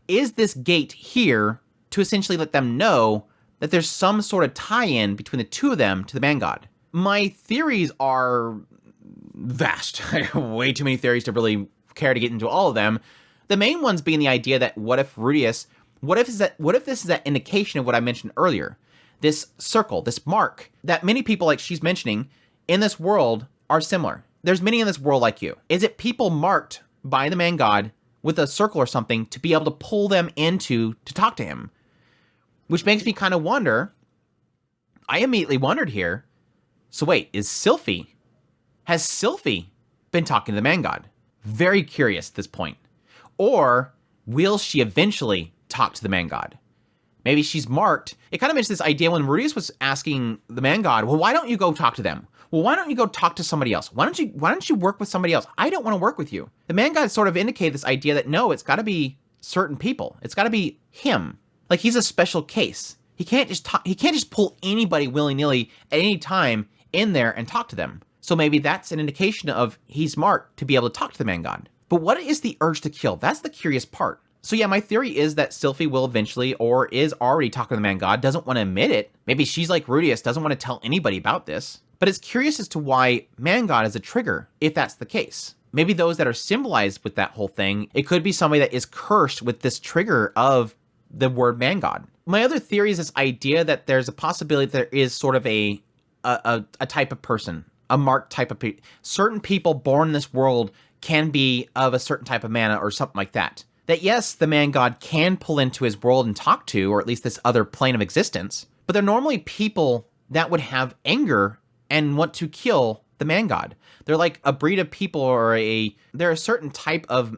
Is this gate here to essentially let them know that there's some sort of tie-in between the two of them to the man god? My theories are vast. I have way too many theories to really care to get into all of them. The main ones being the idea that what if this is that indication of what I mentioned earlier? This circle, this mark that many people, like she's mentioning, in this world are similar. There's many in this world like you. Is it people marked by the man god with a circle or something to be able to pull them into to talk to him? Which makes me kind of wonder. I immediately wondered here. So wait, has Sylphie been talking to the man god? Very curious at this point. Or will she eventually talk to the man god? Maybe she's marked. It kind of makes this idea when Rudius was asking the man god, well, why don't you go talk to them? Well, why don't you go talk to somebody else? Why don't you work with somebody else? I don't want to work with you. The man god sort of indicated this idea that no, it's got to be certain people. It's got to be him. Like he's a special case. He can't just pull anybody willy-nilly at any time in there and talk to them. So maybe that's an indication of he's marked to be able to talk to the man god. But what is the urge to kill? That's the curious part. So yeah, my theory is that Sylphie will eventually, or is already talking to the man god, doesn't want to admit it. Maybe she's like Rudius, doesn't want to tell anybody about this. But it's curious as to why man god is a trigger, if that's the case. Maybe those that are symbolized with that whole thing, it could be somebody that is cursed with this trigger of the word man god. My other theory is this idea that there's a possibility that there is sort of a type of person, a marked type of people. Certain people born in this world can be of a certain type of mana or something like that. That yes, the man god can pull into his world and talk to, or at least this other plane of existence, but they're normally people that would have anger and want to kill the man god. They're like a breed of people, or they're a certain type of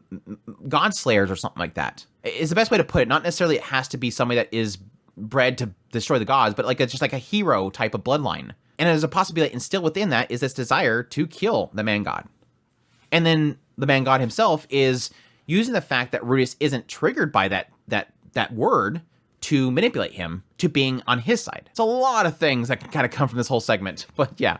god slayers or something like that. Is the best way to put it. Not necessarily it has to be somebody that is bred to destroy the gods, but like it's just like a hero type of bloodline. And there's a possibility instilled within that is this desire to kill the man god. And then the man god himself is using the fact that Rudius isn't triggered by that word to manipulate him to being on his side. It's a lot of things that can kind of come from this whole segment, but yeah.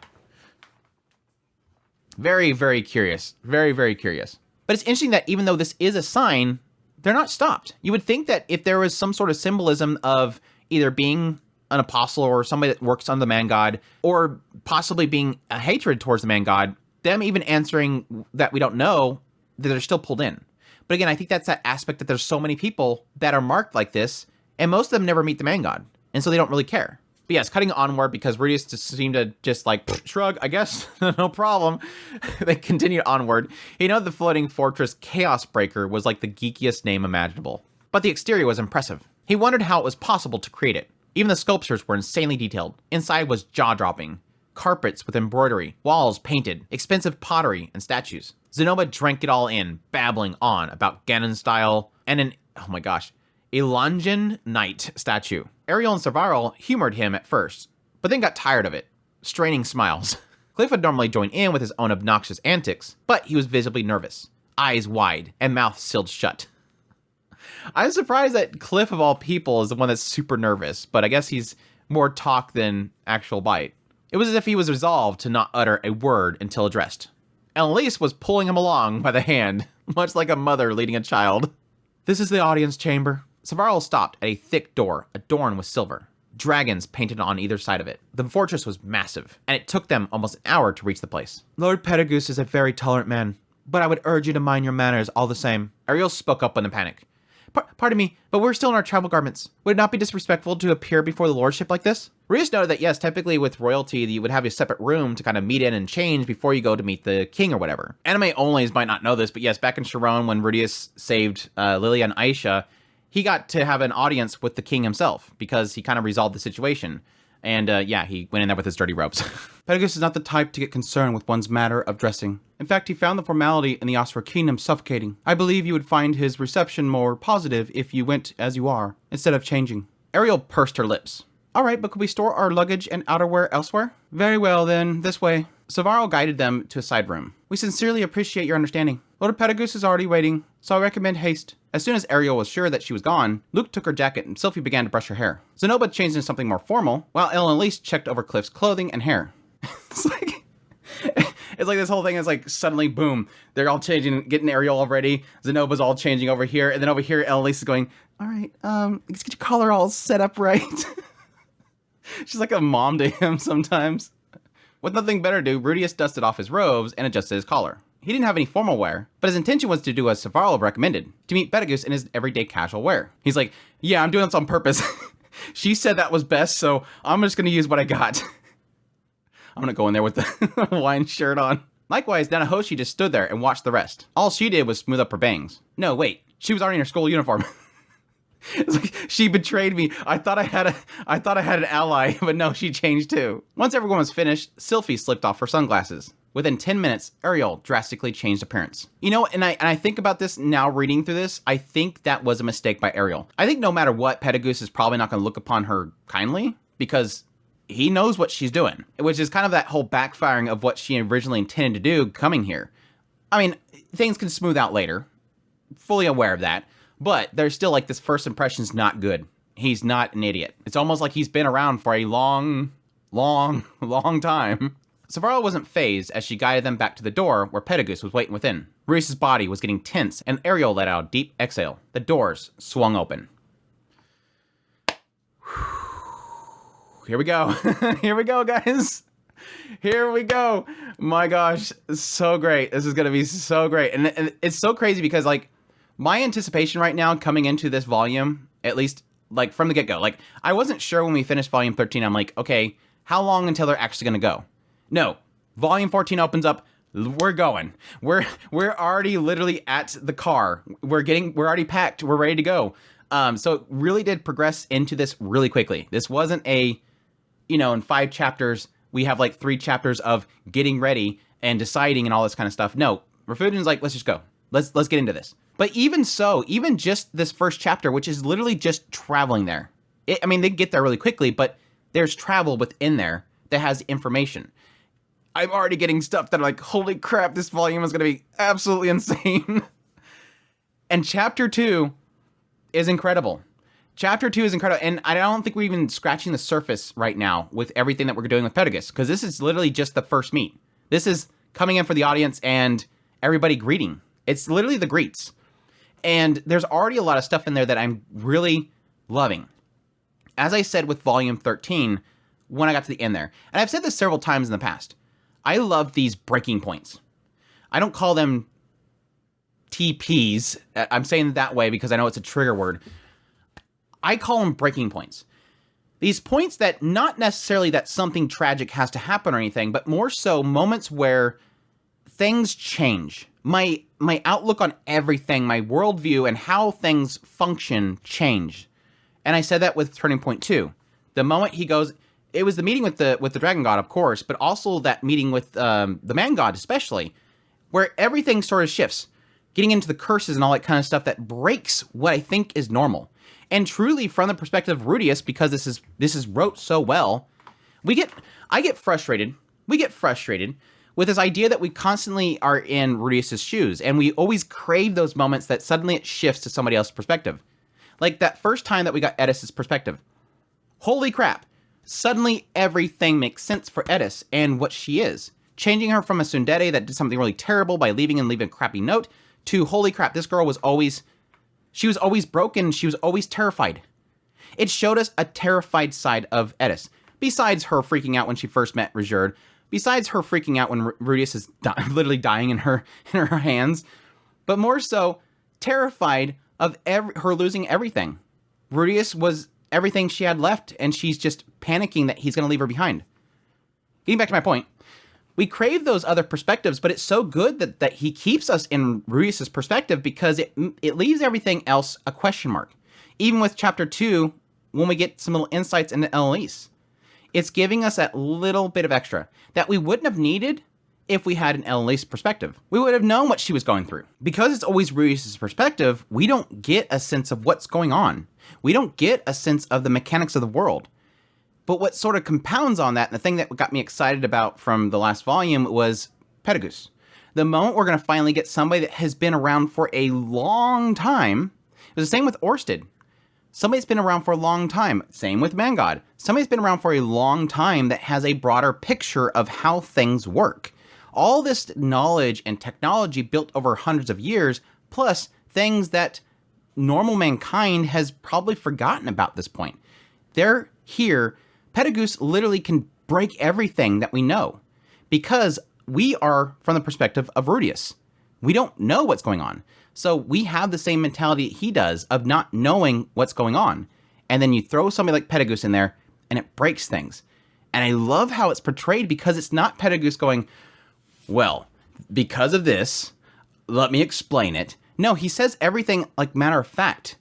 Very, very curious. Very, very curious. But it's interesting that even though this is a sign, they're not stopped. You would think that if there was some sort of symbolism of either being an apostle or somebody that works on the man god, or possibly being a hatred towards the man god, them even answering that we don't know, that they're still pulled in. But again, I think that's that aspect that there's so many people that are marked like this, and most of them never meet the man god, and so they don't really care. But yes, cutting onward because Rudius just seemed to just like shrug, I guess, no problem. They continued onward. He noted the floating fortress Chaos Breaker was like the geekiest name imaginable, but the exterior was impressive. He wondered how it was possible to create it. Even the sculptures were insanely detailed. Inside was jaw-dropping. Carpets with embroidery, walls painted, expensive pottery, and statues. Zenobia drank it all in, babbling on about Ganon style and an, oh my gosh, Elanjan Knight statue. Ariel and Savarl humored him at first, but then got tired of it, straining smiles. Cliff would normally join in with his own obnoxious antics, but he was visibly nervous, eyes wide and mouth sealed shut. I'm surprised that Cliff, of all people, is the one that's super nervous, but I guess he's more talk than actual bite. It was as if he was resolved to not utter a word until addressed. Elise was pulling him along by the hand, much like a mother leading a child. This is the audience chamber. Savarl stopped at a thick door adorned with silver. Dragons painted on either side of it. The fortress was massive, and it took them almost an hour to reach the place. Lord Pedagoose is a very tolerant man, but I would urge you to mind your manners all the same. Ariel spoke up in a panic. Pardon me, but we're still in our travel garments. Would it not be disrespectful to appear before the lordship like this? Rudius noted that yes, typically with royalty, you would have a separate room to kind of meet in and change before you go to meet the king or whatever. Anime onlys might not know this, but yes, back in Ch1, when Rudius saved Lilia and Aisha, he got to have an audience with the king himself because he kind of resolved the situation. And yeah, he went in there with his dirty robes. Pedagus is not the type to get concerned with one's matter of dressing. In fact, he found the formality in the Asura kingdom suffocating. I believe you would find his reception more positive if you went as you are, instead of changing. Ariel pursed her lips. All right, but could we store our luggage and outerwear elsewhere? Very well then, this way. Savaro guided them to a side room. We sincerely appreciate your understanding. Lord Pedagus is already waiting, so I recommend haste. As soon as Ariel was sure that she was gone, Luke took her jacket and Sylphie began to brush her hair. Zenoba changed into something more formal, while Elle and Elise checked over Cliff's clothing and hair. It's like this whole thing is like suddenly, boom, they're all changing, getting Ariel all ready. Zenoba's all changing over here, and then over here, Elle and Elise is going, all right, let's get your collar all set up right. She's like a mom to him sometimes. With nothing better to do, Rudius dusted off his robes and adjusted his collar. He didn't have any formal wear, but his intention was to do as Savaro recommended, to meet Pedagus in his everyday casual wear. He's like, yeah, I'm doing this on purpose. She said that was best, so I'm just going to use what I got. I'm going to go in there with the Hawaiian shirt on. Likewise, Nanahoshi just stood there and watched the rest. All she did was smooth up her bangs. No, wait, she was already in her school uniform. It's like, she betrayed me. I thought I had an ally, but no, she changed too. Once everyone was finished, Sylphie slipped off her sunglasses. Within 10 minutes, Ariel drastically changed appearance. You know, and I think about this now reading through this, I think that was a mistake by Ariel. I think no matter what, Pedagus is probably not going to look upon her kindly because he knows what she's doing, which is kind of that whole backfiring of what she originally intended to do coming here. I mean, things can smooth out later, fully aware of that. But there's still like this first impression's not good. He's not an idiot. It's almost like he's been around for a long time. Savaro wasn't fazed as she guided them back to the door where Pedagus was waiting within. Rudius' body was getting tense and Ariel let out a deep exhale. The doors swung open. Here we go. Here we go, guys. Here we go. My gosh, so great. This is going to be so great. And it's so crazy because like, my anticipation right now coming into this volume, at least like from the get-go, like I wasn't sure when we finished volume 13. I'm like, okay, how long until they're actually going to go? No, volume 14 opens up. We're going. We're already literally at the car. We're already packed. We're ready to go. So it really did progress into this really quickly. This wasn't a, you know, in 5 chapters, we have like 3 chapters of getting ready and deciding and all this kind of stuff. No, Refusion's like, let's just go. Let's get into this. But even so, even just this first chapter, which is literally just traveling there. I mean, they get there really quickly, but there's travel within there that has information. I'm already getting stuff that I'm like, holy crap, this volume is going to be absolutely insane. And chapter 2 is incredible. Chapter 2 is incredible. And I don't think we're even scratching the surface right now with everything that we're doing with Pedagus, because this is literally just the first meet. This is coming in for the audience and everybody greeting. It's literally the greets. And there's already a lot of stuff in there that I'm really loving. As I said with volume 13, when I got to the end there, and I've said this several times in the past, I love these breaking points. I don't call them TPs. I'm saying it that way because I know it's a trigger word. I call them breaking points. These points that not necessarily that something tragic has to happen or anything, but more so moments where things change. My outlook on everything, my worldview, and how things function change. And I said that with Turning Point 2. The moment he goes, it was the meeting with the Dragon God, of course, but also that meeting with the Man God, especially, where everything sort of shifts, getting into the curses and all that kind of stuff that breaks what I think is normal. And truly, from the perspective of Rudius, because this is wrote so well, I get frustrated. We get frustrated with this idea that we constantly are in Rudius's shoes, and we always crave those moments that suddenly it shifts to somebody else's perspective. Like that first time that we got Edis's perspective. Holy crap. Suddenly everything makes sense for Edis and what she is. Changing her from a tsundere that did something really terrible by leaving a crappy note to holy crap, this girl was always broken, she was always terrified. It showed us a terrified side of Edis. Besides her freaking out when she first met Rijerd, besides her freaking out when Rudius is literally dying in her hands, but more so terrified of her losing everything. Rudius was everything she had left, and she's just panicking that he's going to leave her behind. Getting back to my point, we crave those other perspectives, but it's so good that he keeps us in Rudius's perspective because it leaves everything else a question mark. Even with Chapter 2, when we get some little insights into Elise, it's giving us that little bit of extra that we wouldn't have needed if we had an Elise perspective. We would have known what she was going through. Because it's always Rudius's perspective, we don't get a sense of what's going on. We don't get a sense of the mechanics of the world. But what sort of compounds on that, and the thing that got me excited about from the last volume, was Pedagogus. The moment we're going to finally get somebody that has been around for a long time. It was the same with Orsted. Somebody's been around for a long time. Same with Mangod. Somebody's been around for a long time that has a broader picture of how things work. All this knowledge and technology built over hundreds of years, plus things that normal mankind has probably forgotten about at this point. They're here. Pedagogus literally can break everything that we know because we are from the perspective of Rudius. We don't know what's going on. So we have the same mentality he does of not knowing what's going on. And then you throw somebody like Pedagogus in there and it breaks things. And I love how it's portrayed because it's not Pedagogus going, well, because of this, let me explain it. No, he says everything like matter of fact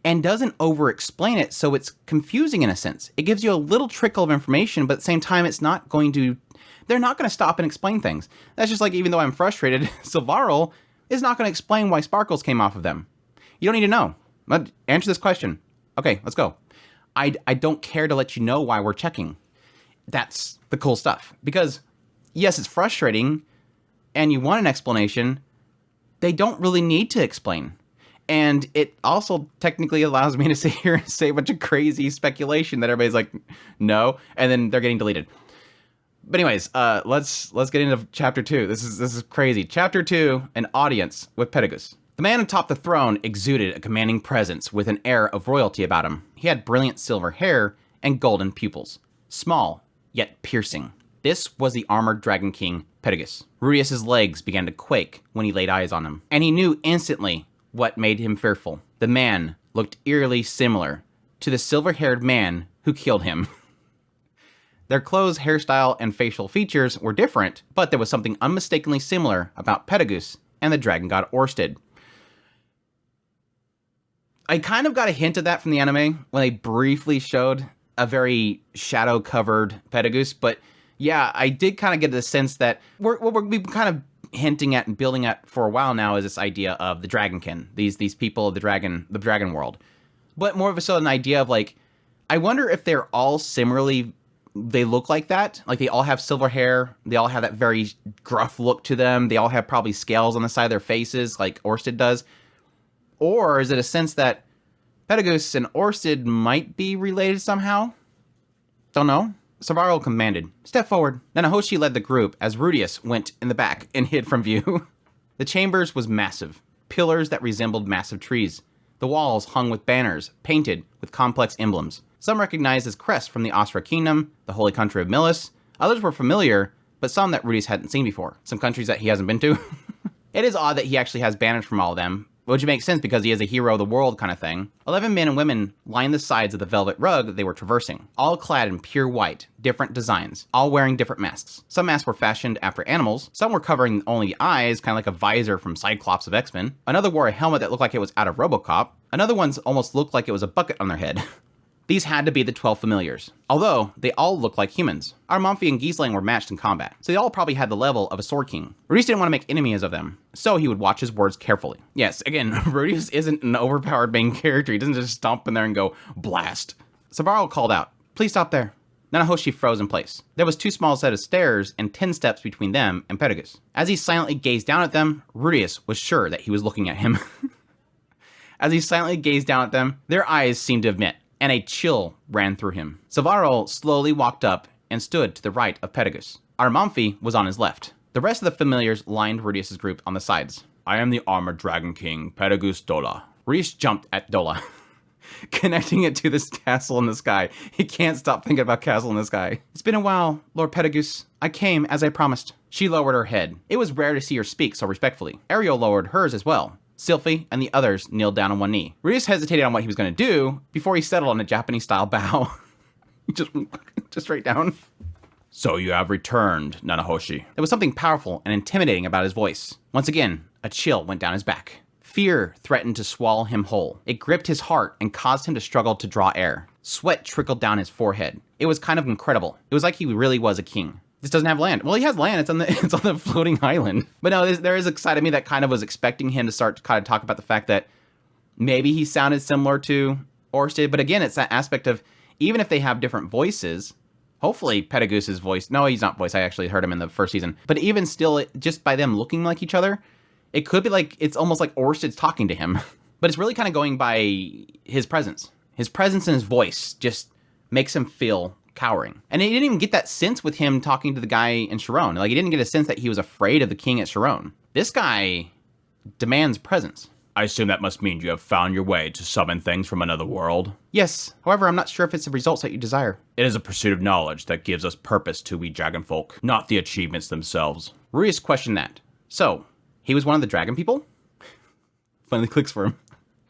and doesn't over-explain it, so it's confusing in a sense. It gives you a little trickle of information, but at the same time, they're not going to stop and explain things. That's just like, even though I'm frustrated, Silvarl is not going to explain why sparkles came off of them. You don't need to know. Answer this question. Okay, let's go. I don't care to let you know why we're checking. That's the cool stuff. Because, yes, it's frustrating, and you want an explanation. They don't really need to explain. And it also technically allows me to sit here and say a bunch of crazy speculation that everybody's like, no, and then they're getting deleted. But anyways, let's get into Chapter 2. This is crazy. Chapter 2, an audience with Pedagogus. The man atop the throne exuded a commanding presence with an air of royalty about him. He had brilliant silver hair and golden pupils, small yet piercing. This was the armored dragon king, Pedagogus. Rudius's legs began to quake when he laid eyes on him, and he knew instantly what made him fearful. The man looked eerily similar to the silver-haired man who killed him. Their clothes, hairstyle, and facial features were different, but there was something unmistakably similar about Pedagogus and the dragon god Orsted. I kind of got a hint of that from the anime when they briefly showed a very shadow-covered Pedagogus, but yeah, I did kind of get the sense that we've kind of hinting at and building at for a while now is this idea of the dragonkin, these people of the dragon world. But more of a so an idea of like, I wonder if they're all similarly, they look like that. Like they all have silver hair. They all have that very gruff look to them. They all have probably scales on the side of their faces like Orsted does. Or is it a sense that Pedagogus and Orsted might be related somehow? Don't know. Silvarl commanded, "Step forward." Nanahoshi led the group as Rudius went in the back and hid from view. The chambers was massive, pillars that resembled massive trees. The walls hung with banners, painted with complex emblems. Some recognized as crests from the Astra Kingdom, the holy country of Milis. Others were familiar, but some that Rudius hadn't seen before. Some countries that he hasn't been to. It is odd that he actually has banners from all of them, which makes sense because he is a hero of the world kind of thing. 11 men and women lined the sides of the velvet rug they were traversing, all clad in pure white, different designs, all wearing different masks. Some masks were fashioned after animals, some were covering only the eyes, kind of like a visor from Cyclops of X-Men. Another wore a helmet that looked like it was out of RoboCop. Another one's almost looked like it was a bucket on their head. These had to be the 12 familiars, although they all looked like humans. Armanfi and Giesling were matched in combat, so they all probably had the level of a Sword King. Rudius didn't want to make enemies of them, so he would watch his words carefully. Yes, again, Rudius isn't an overpowered main character. He doesn't just stomp in there and go, blast. Silvarl called out, "Please stop there." Nanahoshi froze in place. There was 2 small set of stairs and 10 steps between them and Pedagogus. As he silently gazed down at them, Rudius was sure that he was looking at him. As he silently gazed down at them, their eyes seemed to have met, and a chill ran through him. Silvarl slowly walked up and stood to the right of Pedagogus. Armanfi was on his left. The rest of the familiars lined Rudius's group on the sides. "I am the armored dragon king, Pedagogus Dola." Rudius jumped at Dola, connecting it to this castle in the sky. He can't stop thinking about castle in the sky. "It's been a while, Lord Pedagogus. I came as I promised." She lowered her head. It was rare to see her speak so respectfully. Ariel lowered hers as well. Sylphie and the others kneeled down on one knee. Rias hesitated on what he was going to do before he settled on a Japanese-style bow. just straight down. So you have returned, Nanahoshi. There was something powerful and intimidating about his voice. Once again, a chill went down his back. Fear threatened to swallow him whole. It gripped his heart and caused him to struggle to draw air. Sweat trickled down his forehead. It was kind of incredible. It was like he really was a king. This doesn't have land. Well, he has land. It's on the floating island. But no, there is a side of me that kind of was expecting him to start to kind of talk about the fact that maybe he sounded similar to Orsted. But again, it's that aspect of even if they have different voices, hopefully Pedagoose's voice. No, he's not voice. I actually heard him in the first season. But even still, just by them looking like each other, it could be like it's almost like Orsted's talking to him. But it's really kind of going by his presence. His presence and his voice just makes him feel cowering. And he didn't even get that sense with him talking to the guy in Chiron. Like, he didn't get a sense that he was afraid of the king at Chiron. This guy demands presence. I assume that must mean you have found your way to summon things from another world? Yes. However, I'm not sure if it's the results that you desire. It is a pursuit of knowledge that gives us purpose to we dragonfolk, not the achievements themselves. Ruius questioned that. So, he was one of the dragon people? Finally clicks for him.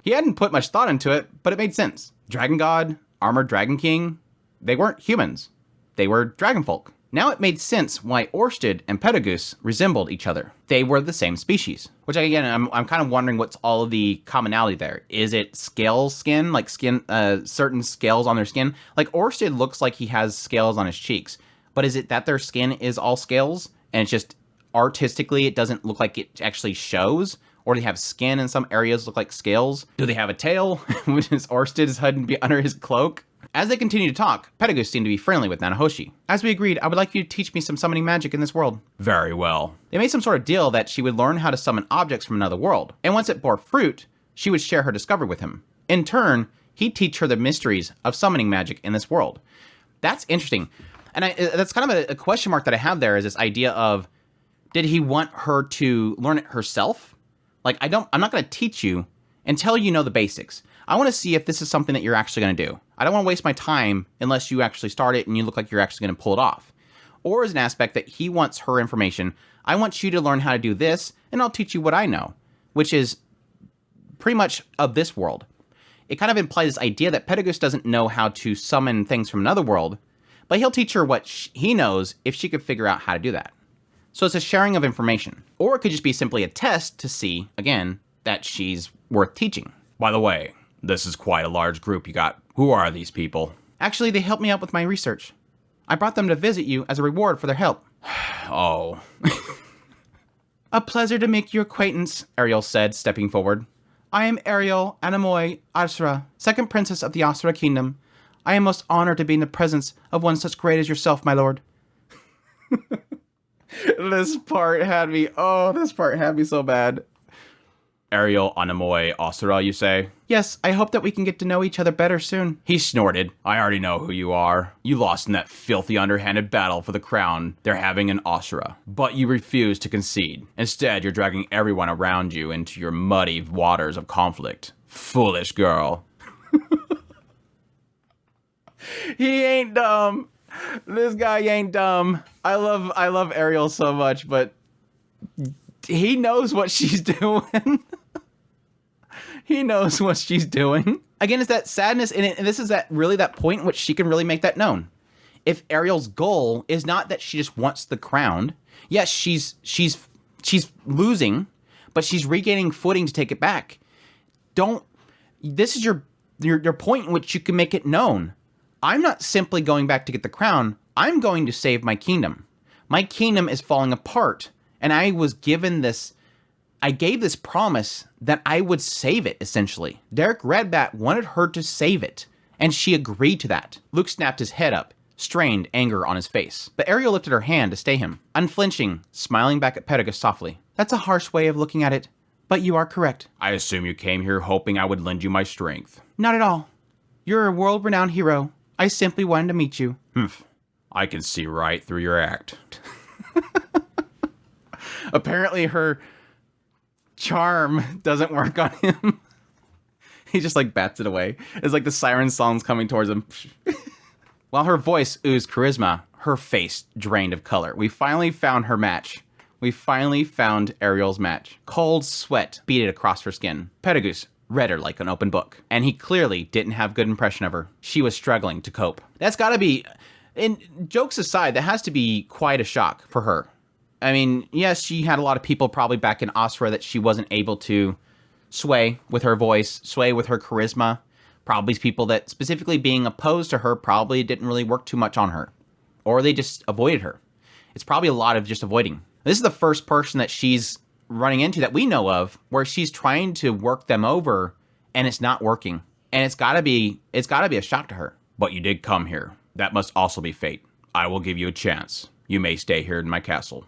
He hadn't put much thought into it, but it made sense. Dragon God, Armored Dragon King, they weren't humans. They were dragonfolk. Now it made sense why Orsted and Pedagoose resembled each other. They were the same species. Which again, I'm kind of wondering what's all of the commonality there. Is it scale skin, like skin, certain scales on their skin? Like Orsted looks like he has scales on his cheeks, but is it that their skin is all scales and it's just artistically it doesn't look like it actually shows? Or do they have skin in some areas look like scales? Do they have a tail? Is Orsted's head be under his cloak? As they continued to talk, Pedagoose seemed to be friendly with Nanahoshi. As we agreed, I would like you to teach me some summoning magic in this world. Very well. They made some sort of deal that she would learn how to summon objects from another world, and once it bore fruit, she would share her discovery with him. In turn, he'd teach her the mysteries of summoning magic in this world. That's interesting. And that's kind of a question mark that I have there, is this idea of, did he want her to learn it herself? Like, I'm not going to teach you until you know the basics. I want to see if this is something that you're actually going to do. I don't want to waste my time unless you actually start it and you look like you're actually going to pull it off. Or as an aspect that he wants her information, I want you to learn how to do this, and I'll teach you what I know, which is pretty much of this world. It kind of implies this idea that Pedagoose doesn't know how to summon things from another world, but he'll teach her what he knows if she could figure out how to do that. So it's a sharing of information. Or it could just be simply a test to see, again, that she's worth teaching. By the way, this is quite a large group you got. Who are these people? Actually, they helped me out with my research. I brought them to visit you as a reward for their help. Oh. A pleasure to make your acquaintance, Ariel said, stepping forward. I am Ariel Anamoi Asura, second princess of the Asura kingdom. I am most honored to be in the presence of one such great as yourself, my lord. This part had me so bad. Ariel Anamoy Asura, you say? Yes, I hope that we can get to know each other better soon. He snorted. I already know who you are. You lost in that filthy underhanded battle for the crown they're having in Asura. But you refuse to concede. Instead, you're dragging everyone around you into your muddy waters of conflict. Foolish girl. He ain't dumb. This guy ain't dumb. I love Ariel so much, but he knows what she's doing. He knows what she's doing. Again, it's that sadness in it, and this is really that point in which she can really make that known. If Ariel's goal is not that she just wants the crown, yes, she's losing, but she's regaining footing to take it back. This is your point in which you can make it known. I'm not simply going back to get the crown. I'm going to save my kingdom. My kingdom is falling apart, and I gave this promise that I would save it, essentially. Derek Redbat wanted her to save it, and she agreed to that. Luke snapped his head up, strained anger on his face. But Ariel lifted her hand to stay him, unflinching, smiling back at Pedagoose softly. That's a harsh way of looking at it, but you are correct. I assume you came here hoping I would lend you my strength. Not at all. You're a world-renowned hero. I simply wanted to meet you. I can see right through your act. Apparently her charm doesn't work on him. He just like bats it away. It's like the siren song's coming towards him. While her voice oozed charisma, her face drained of color. We finally found her match. We finally found Ariel's match. Cold sweat beaded across her skin. Pedagos read her like an open book, and he clearly didn't have good impression of her. She was struggling to cope. That's gotta be, and jokes aside, that has to be quite a shock for her. I mean, yes, she had a lot of people probably back in Asura that she wasn't able to sway with her voice, sway with her charisma. Probably people that specifically being opposed to her probably didn't really work too much on her, or they just avoided her. It's probably a lot of just avoiding. This is the first person that she's running into that we know of where she's trying to work them over and it's not working. And it's gotta be a shock to her. But you did come here. That must also be fate. I will give you a chance. You may stay here in my castle.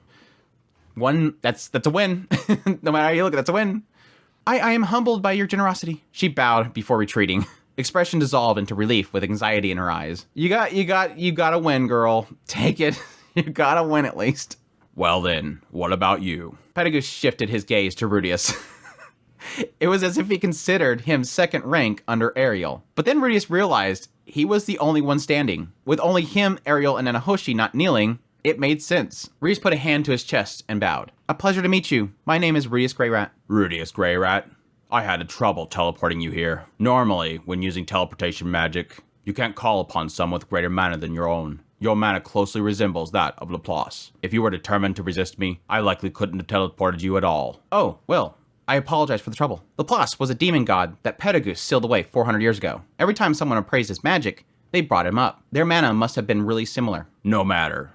That's a win. No matter how you look, that's a win. I am humbled by your generosity. She bowed before retreating. Expression dissolved into relief with anxiety in her eyes. You gotta win, girl. Take it. You gotta win at least. Well then, what about you? Pedagos shifted his gaze to Rudius. It was as if he considered him second rank under Ariel. But then Rudius realized he was the only one standing. With only him, Ariel, and Nanahoshi not kneeling, it made sense. Rudius put a hand to his chest and bowed. A pleasure to meet you. My name is Rudius Greyrat. Rudius Greyrat? I had trouble teleporting you here. Normally, when using teleportation magic, you can't call upon someone with greater mana than your own. Your mana closely resembles that of Laplace. If you were determined to resist me, I likely couldn't have teleported you at all. Oh, well, I apologize for the trouble. Laplace was a demon god that Pedagos sealed away 400 years ago. Every time someone appraised his magic, they brought him up. Their mana must have been really similar. No matter.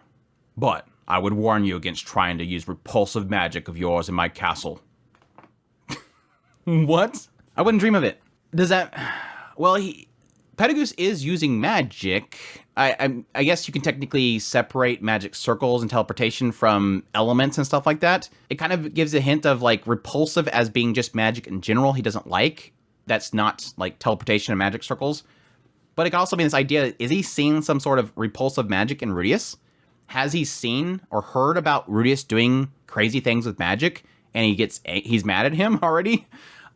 But I would warn you against trying to use repulsive magic of yours in my castle. What? I wouldn't dream of it. Does that... Well, Pedagos is using magic. I guess you can technically separate magic circles and teleportation from elements and stuff like that. It kind of gives a hint of like repulsive as being just magic in general he doesn't like. That's not like teleportation and magic circles. But it can also be this idea, is he seeing some sort of repulsive magic in Rudius? Has he seen or heard about Rudius doing crazy things with magic and he's mad at him already?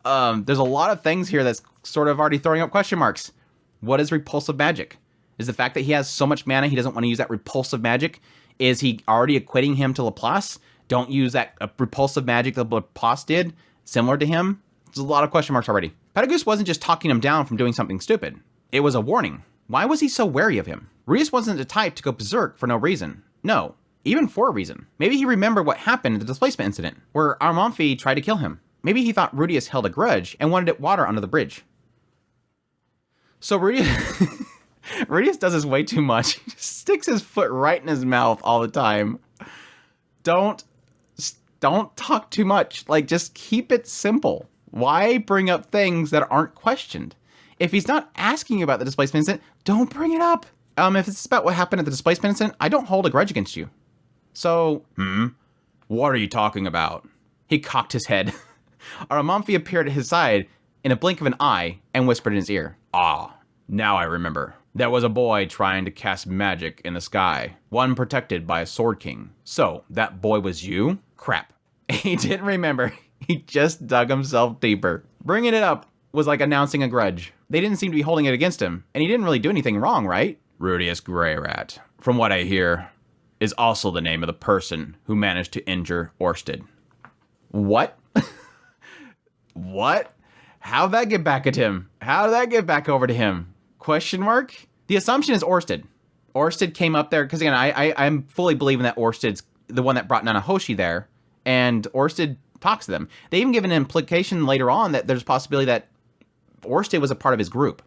There's a lot of things here that's sort of already throwing up question marks. What is repulsive magic? Is the fact that he has so much mana he doesn't want to use that repulsive magic? Is he already equating him to Laplace? Don't use that repulsive magic that Laplace did, similar to him? There's a lot of question marks already. Pedagos wasn't just talking him down from doing something stupid. It was a warning. Why was he so wary of him? Rudius wasn't the type to go berserk for no reason. No, even for a reason. Maybe he remembered what happened at the displacement incident, where Armanfi tried to kill him. Maybe he thought Rudius held a grudge and wanted it water under the bridge. So Rudius does this way too much. He just sticks his foot right in his mouth all the time. Don't talk too much. Like, just keep it simple. Why bring up things that aren't questioned? If he's not asking you about the displacement incident, don't bring it up. If it's about what happened at the displacement incident, I don't hold a grudge against you. So, what are you talking about? He cocked his head. Aramanfi appeared at his side in a blink of an eye and whispered in his ear. Ah, now I remember. There was a boy trying to cast magic in the sky, one protected by a sword king. So, that boy was you? Crap. He didn't remember. He just dug himself deeper. Bringing it up was like announcing a grudge. They didn't seem to be holding it against him, and he didn't really do anything wrong, right? Rudius Greyrat, from what I hear, is also the name of the person who managed to injure Orsted. What? What? How'd that get back at him? How did that get back over to him? Question mark? The assumption is Orsted. Orsted came up there, because again, I'm fully believing that Orsted's the one that brought Nanahoshi there, and Orsted talks to them. They even give an implication later on that there's a possibility that Orsted was a part of his group.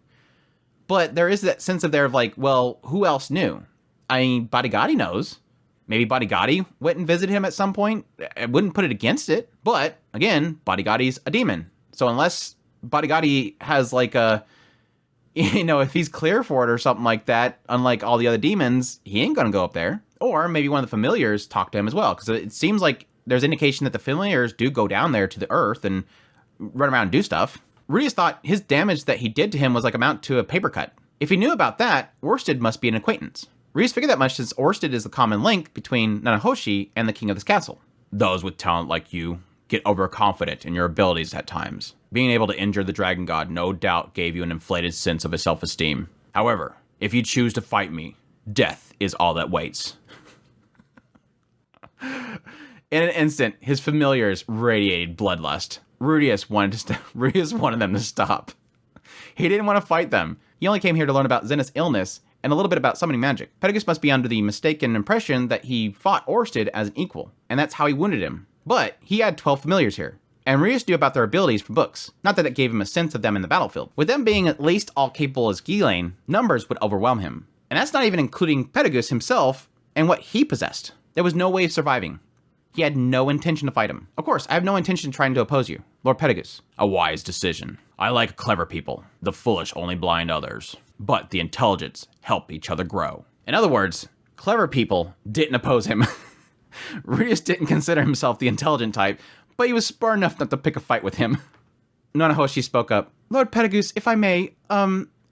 But there is that sense of there of like, well, who else knew? I mean, Bodigatti knows. Maybe Bodigatti went and visited him at some point. I wouldn't put it against it. But, again, Bodigatti's a demon. So unless Bodigatti has like a, if he's clear for it or something like that, unlike all the other demons, he ain't gonna go up there. Or maybe one of the familiars talked to him as well. Because it seems like there's indication that the familiars do go down there to the earth and run around and do stuff. Rudius thought his damage that he did to him was like amount to a paper cut. If he knew about that, Orsted must be an acquaintance. Rudius figured that much since Orsted is the common link between Nanahoshi and the king of this castle. Those with talent like you get overconfident in your abilities at times. Being able to injure the dragon god no doubt gave you an inflated sense of his self-esteem. However, if you choose to fight me, death is all that waits. In an instant, his familiars radiated bloodlust. Rudius wanted them to stop. He didn't want to fight them. He only came here to learn about Zenith's illness and a little bit about summoning magic. Pedicus must be under the mistaken impression that he fought Orsted as an equal, and that's how he wounded him. But he had 12 familiars here, and Rudius knew about their abilities from books. Not that it gave him a sense of them in the battlefield. With them being at least all capable as Ghislaine, numbers would overwhelm him. And that's not even including Pedicus himself and what he possessed. There was no way of surviving. He had no intention to fight him. Of course, I have no intention trying to oppose you, Lord Pedicus. A wise decision. I like clever people. The foolish only blind others. But the intelligents help each other grow. In other words, clever people didn't oppose him. Rudius didn't consider himself the intelligent type, but he was smart enough not to pick a fight with him. Nanahoshi spoke up. Lord Pedicus, if I may,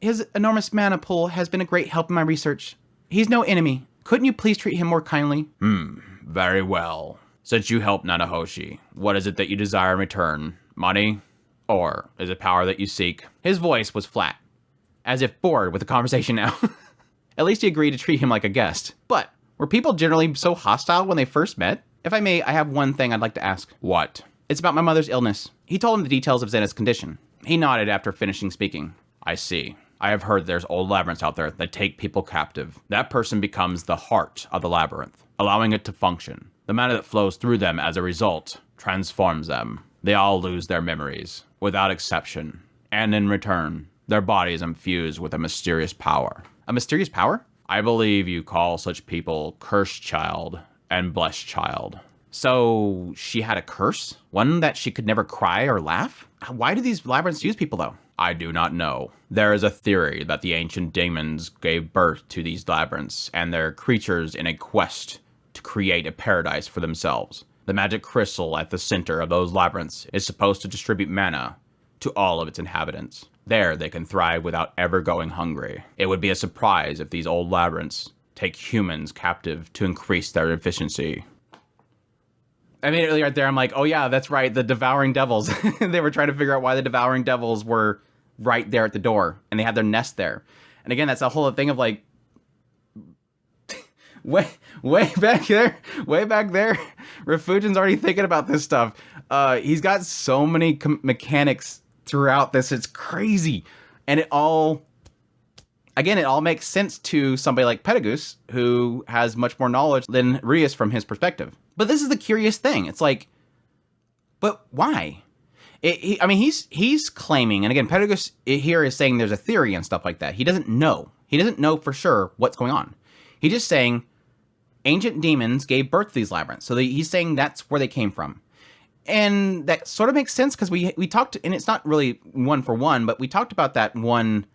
his enormous mana pool has been a great help in my research. He's no enemy. Couldn't you please treat him more kindly? Very well. Since you helped Nanahoshi, what is it that you desire in return? Money? Or is it power that you seek? His voice was flat, as if bored with the conversation now. At least he agreed to treat him like a guest. But were people generally so hostile when they first met? If I may, I have one thing I'd like to ask. What? It's about my mother's illness. He told him the details of Zenith's condition. He nodded after finishing speaking. I see. I have heard there's old labyrinths out there that take people captive. That person becomes the heart of the labyrinth, allowing it to function. The mana that flows through them as a result transforms them. They all lose their memories, without exception. And in return, their body is infused with a mysterious power. A mysterious power? I believe you call such people Cursed Child and Blessed Child. So she had a curse? One that she could never cry or laugh? Why do these labyrinths use people though? I do not know. There is a theory that the ancient demons gave birth to these labyrinths and their creatures in a quest to create a paradise for themselves. The magic crystal at the center of those labyrinths is supposed to distribute mana to all of its inhabitants. There they can thrive without ever going hungry. It would be a surprise if these old labyrinths take humans captive to increase their efficiency. Immediately right there, I'm like, oh yeah, that's right, the devouring devils. They were trying to figure out why the devouring devils were right there at the door, and they had their nest there. And again, that's a whole thing of like, way back there, Refugion's already thinking about this stuff. He's got so many mechanics throughout this, it's crazy. And it all makes sense to somebody like Pedicus, who has much more knowledge than Rudius from his perspective. But this is the curious thing. It's like, but why? He's claiming, and again, Pedicus here is saying there's a theory and stuff like that. He doesn't know. He doesn't know for sure what's going on. He's just saying ancient demons gave birth to these labyrinths. So he's saying that's where they came from. And that sort of makes sense because we talked, and it's not really one for one, but we talked about that one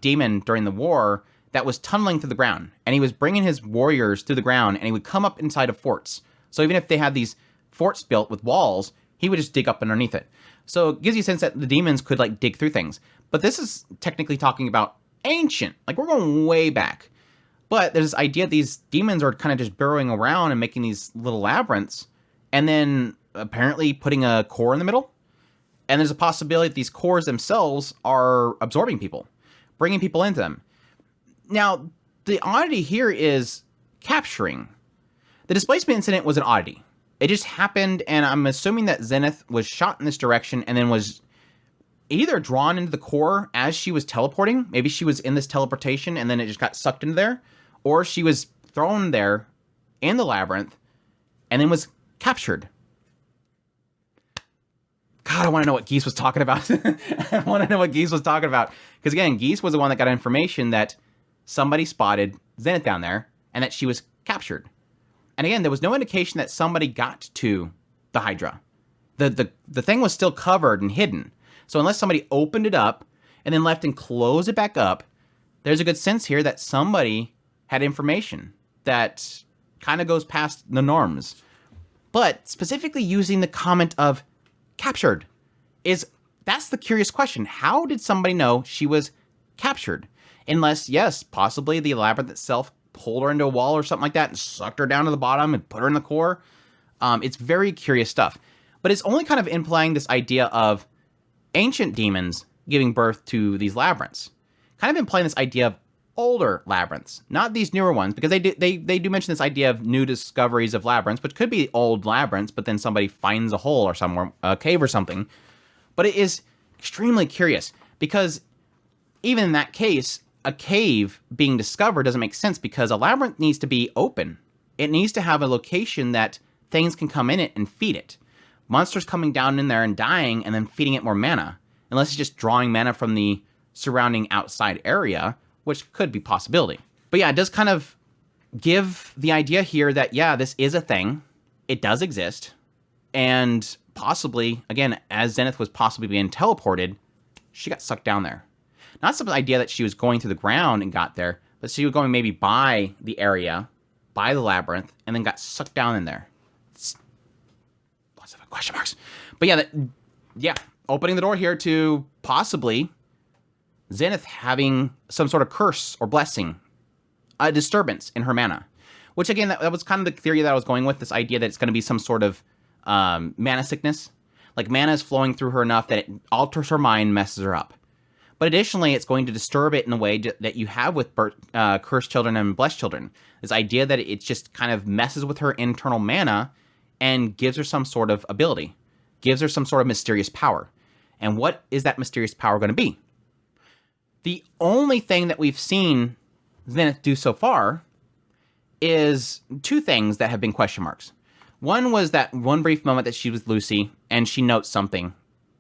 demon during the war that was tunneling through the ground. And he was bringing his warriors through the ground, and he would come up inside of forts. So even if they had these forts built with walls, he would just dig up underneath it. So it gives you a sense that the demons could like dig through things. But this is technically talking about ancient. Like we're going way back. But there's this idea that these demons are kind of just burrowing around and making these little labyrinths. And then apparently putting a core in the middle. And there's a possibility that these cores themselves are absorbing people, bringing people into them. Now, the oddity here is capturing. The displacement incident was an oddity. It just happened, and I'm assuming that Zenith was shot in this direction and then was either drawn into the core as she was teleporting. Maybe she was in this teleportation and then it just got sucked into there. Or she was thrown there in the labyrinth and then was captured. God, I want to know what Geese was talking about. I want to know what Geese was talking about. Because again, Geese was the one that got information that somebody spotted Zenith down there and that she was captured. And again, there was no indication that somebody got to the Hydra. The thing was still covered and hidden. So unless somebody opened it up and then left and closed it back up, there's a good sense here that somebody had information that kind of goes past the norms. But specifically using the comment of captured that's the curious question. How did somebody know she was captured? Unless, yes, possibly the labyrinth itself pulled her into a wall or something like that and sucked her down to the bottom and put her in the core. It's very curious stuff. But it's only kind of implying this idea of ancient demons giving birth to these labyrinths. Kind of implying this idea of older labyrinths, not these newer ones, because they do mention this idea of new discoveries of labyrinths, which could be old labyrinths, but then somebody finds a hole or somewhere, a cave or something. But it is extremely curious, because even in that case, a cave being discovered doesn't make sense, because a labyrinth needs to be open. It needs to have a location that things can come in it and feed it. Monsters coming down in there and dying and then feeding it more mana, unless it's just drawing mana from the surrounding outside area, which could be a possibility. But yeah, it does kind of give the idea here that, yeah, this is a thing. It does exist. And possibly, again, as Zenith was possibly being teleported, she got sucked down there. Not some idea that she was going through the ground and got there, but she was going maybe by the area, by the labyrinth, and then got sucked down in there. It's lots of question marks. But yeah, opening the door here to possibly Zenith having some sort of curse or blessing, a disturbance in her mana. Which, again, that was kind of the theory that I was going with, this idea that it's going to be some sort of mana sickness. Like, mana is flowing through her enough that it alters her mind, messes her up. But additionally, it's going to disturb it in a way that you have with cursed children and blessed children. This idea that it just kind of messes with her internal mana and gives her some sort of ability. Gives her some sort of mysterious power. And what is that mysterious power going to be? The only thing that we've seen Zenith do so far is two things that have been question marks. One was that one brief moment that she was with Lucy, and she notes something.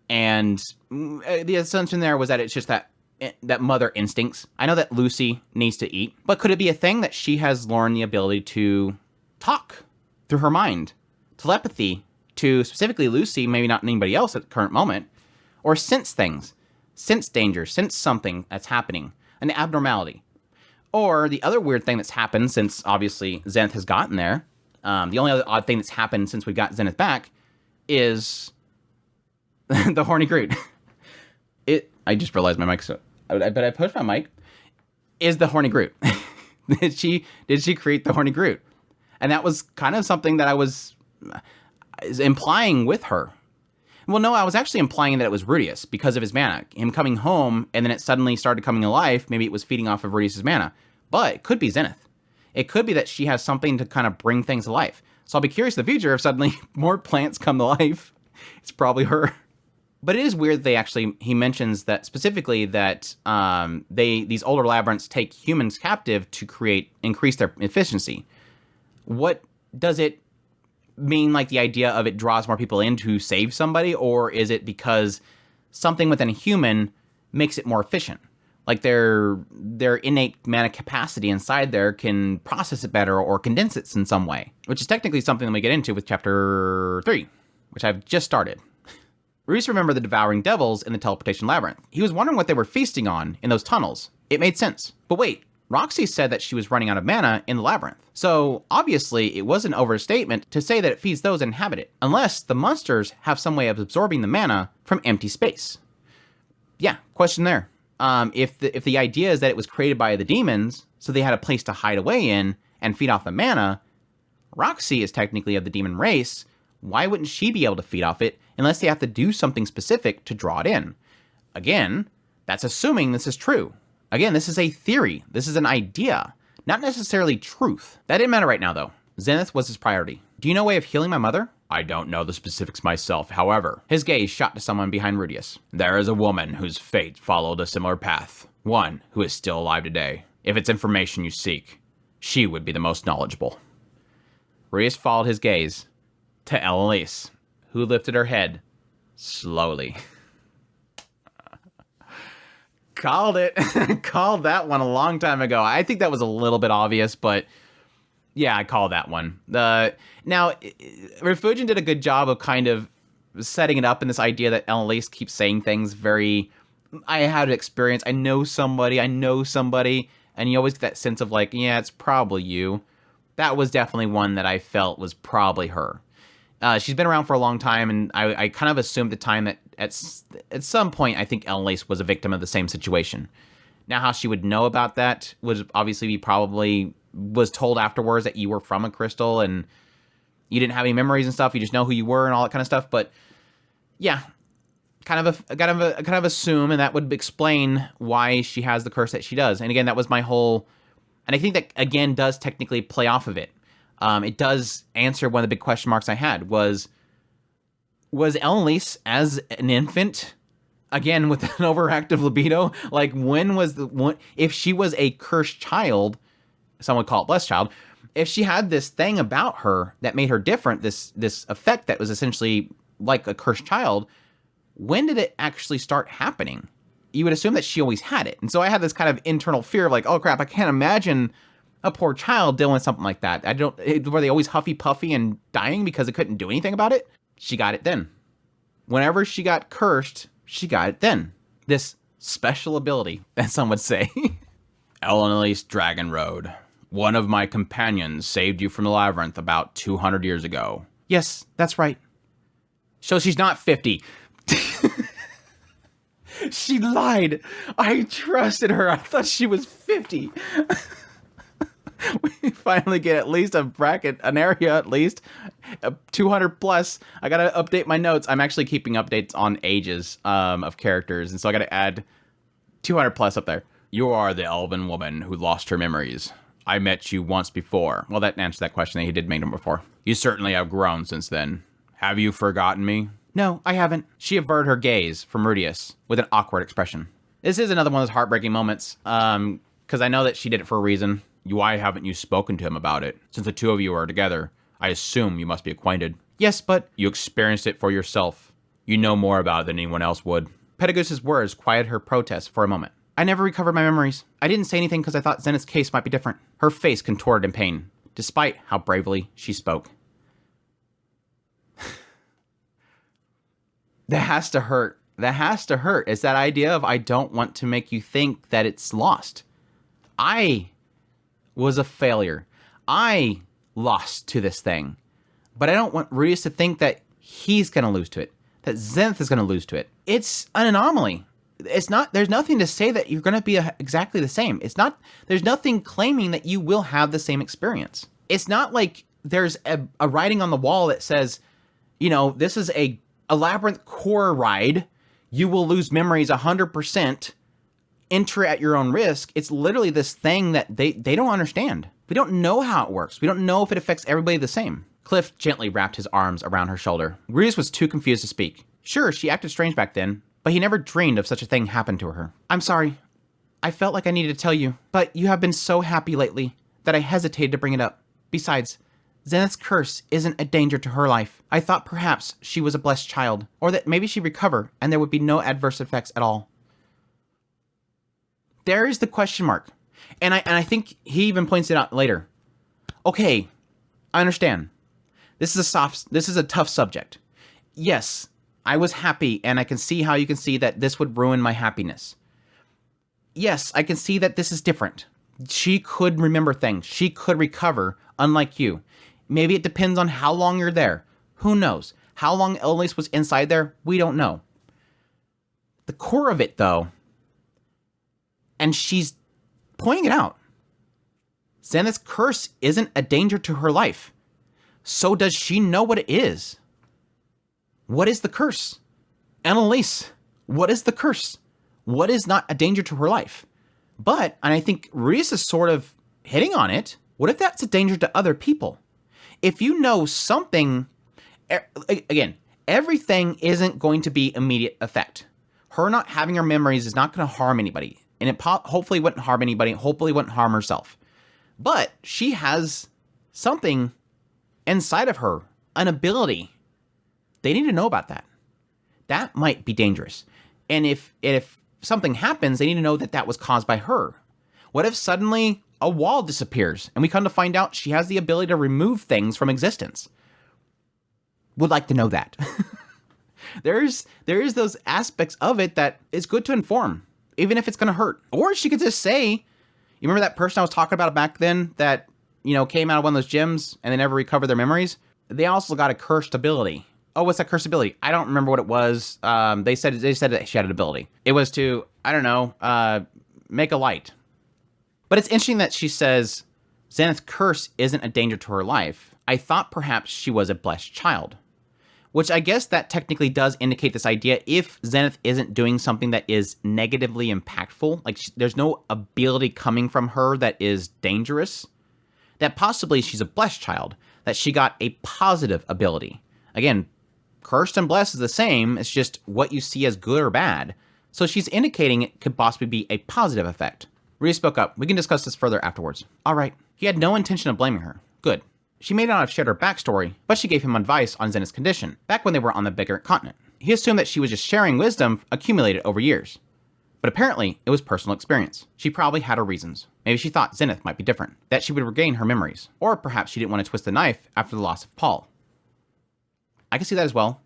And the assumption there was that it's just that mother instincts. I know that Lucy needs to eat, but could it be a thing that she has learned the ability to talk through her mind? Telepathy to specifically Lucy, maybe not anybody else at the current moment, or sense things, sense danger, sense something that's happening, an abnormality. Or the other weird thing that's happened since, obviously, Zenith has gotten there, the only other odd thing that's happened since we got Zenith back is the horny Groot. I just realized my mic's... But I pushed my mic. Is the horny Groot. Did she create the horny Groot? And that was kind of something that I was implying with her. Well, no, I was actually implying that it was Rudius because of his mana. Him coming home, and then it suddenly started coming to life. Maybe it was feeding off of Rudius's mana. But it could be Zenith. It could be that she has something to kind of bring things to life. So I'll be curious in the future if suddenly more plants come to life. It's probably her. But it is weird he mentions that specifically that these older labyrinths take humans captive to increase their efficiency. What does it mean, like the idea of it draws more people in to save somebody, or is it because something within a human makes it more efficient? Like their innate mana capacity inside there can process it better or condense it in some way, which is technically something that we get into with chapter 3, which I've just started. Reese remembered the devouring devils in the teleportation labyrinth. He was wondering what they were feasting on in those tunnels. It made sense. But wait, Roxy said that she was running out of mana in the labyrinth. So obviously it was an overstatement to say that it feeds those that inhabit it, unless the monsters have some way of absorbing the mana from empty space. Yeah, question there. If the idea is that it was created by the demons, so they had a place to hide away in and feed off the mana, Roxy is technically of the demon race. Why wouldn't she be able to feed off it unless they have to do something specific to draw it in? Again, that's assuming this is true. Again, this is a theory. This is an idea, not necessarily truth. That didn't matter right now, though. Zenith was his priority. Do you know a way of healing my mother? I don't know the specifics myself, however. His gaze shot to someone behind Rudius. There is a woman whose fate followed a similar path. One who is still alive today. If it's information you seek, she would be the most knowledgeable. Rudius followed his gaze to Elise, who lifted her head slowly. Called it. Called that one a long time ago. I think that was a little bit obvious, but yeah, I called that one. Now, Refugin did a good job of kind of setting it up in this idea that Elise keeps saying things very, I had an experience, I know somebody, and you always get that sense of like, yeah, it's probably you. That was definitely one that I felt was probably her. She's been around for a long time, and I kind of assumed at the time that at some point, I think Elise was a victim of the same situation. Now, how she would know about that would obviously be probably was told afterwards that you were from a crystal and you didn't have any memories and stuff. You just know who you were and all that kind of stuff. But yeah, kind of assume, and that would explain why she has the curse that she does. And again, that was my whole, and I think that again does technically play off of it. It does answer one of the big question marks I had was Elise as an infant, again with an overactive libido, like if she was a cursed child, some would call it blessed child, if she had this thing about her that made her different, this effect that was essentially like a cursed child, when did it actually start happening? You would assume that she always had it. And so I had this kind of internal fear of like, oh crap, I can't imagine a poor child dealing with something like that. Were they always huffy puffy and dying because they couldn't do anything about it? She got it then. Whenever she got cursed, she got it then. This special ability, as some would say. Elise Dragon Road. One of my companions saved you from the labyrinth about 200 years ago. Yes, that's right. So she's not 50. She lied. I trusted her. I thought she was 50. We finally get at least a bracket, an area at least, 200 plus. I gotta update my notes. I'm actually keeping updates on ages of characters, and so I gotta add 200 plus up there. You are the elven woman who lost her memories. I met you once before. Well, that answers that question. He did meet him before. You certainly have grown since then. Have you forgotten me? No, I haven't. She averted her gaze from Rudius with an awkward expression. This is another one of those heartbreaking moments, because I know that she did it for a reason. Why haven't you spoken to him about it? Since the two of you are together, I assume you must be acquainted. Yes, but... You experienced it for yourself. You know more about it than anyone else would. Pedagus's words quieted her protest for a moment. I never recovered my memories. I didn't say anything because I thought Zenith's case might be different. Her face contorted in pain, despite how bravely she spoke. That has to hurt. That has to hurt. It's that idea of I don't want to make you think that it's lost. I was a failure. I lost to this thing. But I don't want Rudius to think that he's going to lose to it. That Zenith is going to lose to it. It's an anomaly. It's not, there's nothing to say that you're going to be exactly the same. It's not, there's nothing claiming that you will have the same experience. It's not like there's a writing on the wall that says, you know, this is a labyrinth core ride. You will lose memories 100%. Enter at your own risk. It's literally this thing that they don't understand. We don't know how it works. We don't know if it affects everybody the same. Cliff gently wrapped his arms around her shoulder. Rudius was too confused to speak. Sure, she acted strange back then, but he never dreamed of such a thing happened to her. I'm sorry. I felt like I needed to tell you, but you have been so happy lately that I hesitated to bring it up. Besides, Zenith's curse isn't a danger to her life. I thought perhaps she was a blessed child, or that maybe she'd recover and there would be no adverse effects at all. There is the question mark. And I think he even points it out later. Okay, I understand. This is a tough subject. Yes, I was happy, and I can see how you can see that this would ruin my happiness. Yes, I can see that this is different. She could remember things. She could recover, unlike you. Maybe it depends on how long you're there. Who knows? How long Elise was inside there, we don't know. The core of it, though, and she's pointing it out. Zenith's curse isn't a danger to her life. So does she know what it is? What is the curse? Annalise, what is the curse? What is not a danger to her life? But, and I think Rudius is sort of hitting on it, what if that's a danger to other people? If you know something, again, everything isn't going to be immediate effect. Her not having her memories is not going to harm anybody. And it hopefully wouldn't harm anybody, hopefully wouldn't harm herself. But she has something inside of her, an ability. They need to know about that. That might be dangerous. And if something happens, they need to know that that was caused by her. What if suddenly a wall disappears and we come to find out she has the ability to remove things from existence? Would like to know that. There is those aspects of it that is good to inform. Even if it's going to hurt. Or she could just say, you remember that person I was talking about back then that, you know, came out of one of those gyms and they never recovered their memories? They also got a cursed ability. Oh, what's that cursed ability? I don't remember what it was. They said that she had an ability. It was to, I don't know, make a light. But it's interesting that she says, Zenith's curse isn't a danger to her life. I thought perhaps she was a blessed child. Which I guess that technically does indicate this idea if Zenith isn't doing something that is negatively impactful, like there's no ability coming from her that is dangerous, that possibly she's a blessed child, that she got a positive ability. Again, cursed and blessed is the same, it's just what you see as good or bad. So she's indicating it could possibly be a positive effect. Rhea spoke up. We can discuss this further afterwards. All right. He had no intention of blaming her. Good. She may not have shared her backstory, but she gave him advice on Zenith's condition, back when they were on the bigger continent. He assumed that she was just sharing wisdom accumulated over years. But apparently, it was personal experience. She probably had her reasons. Maybe she thought Zenith might be different, that she would regain her memories. Or perhaps she didn't want to twist the knife after the loss of Paul. I can see that as well.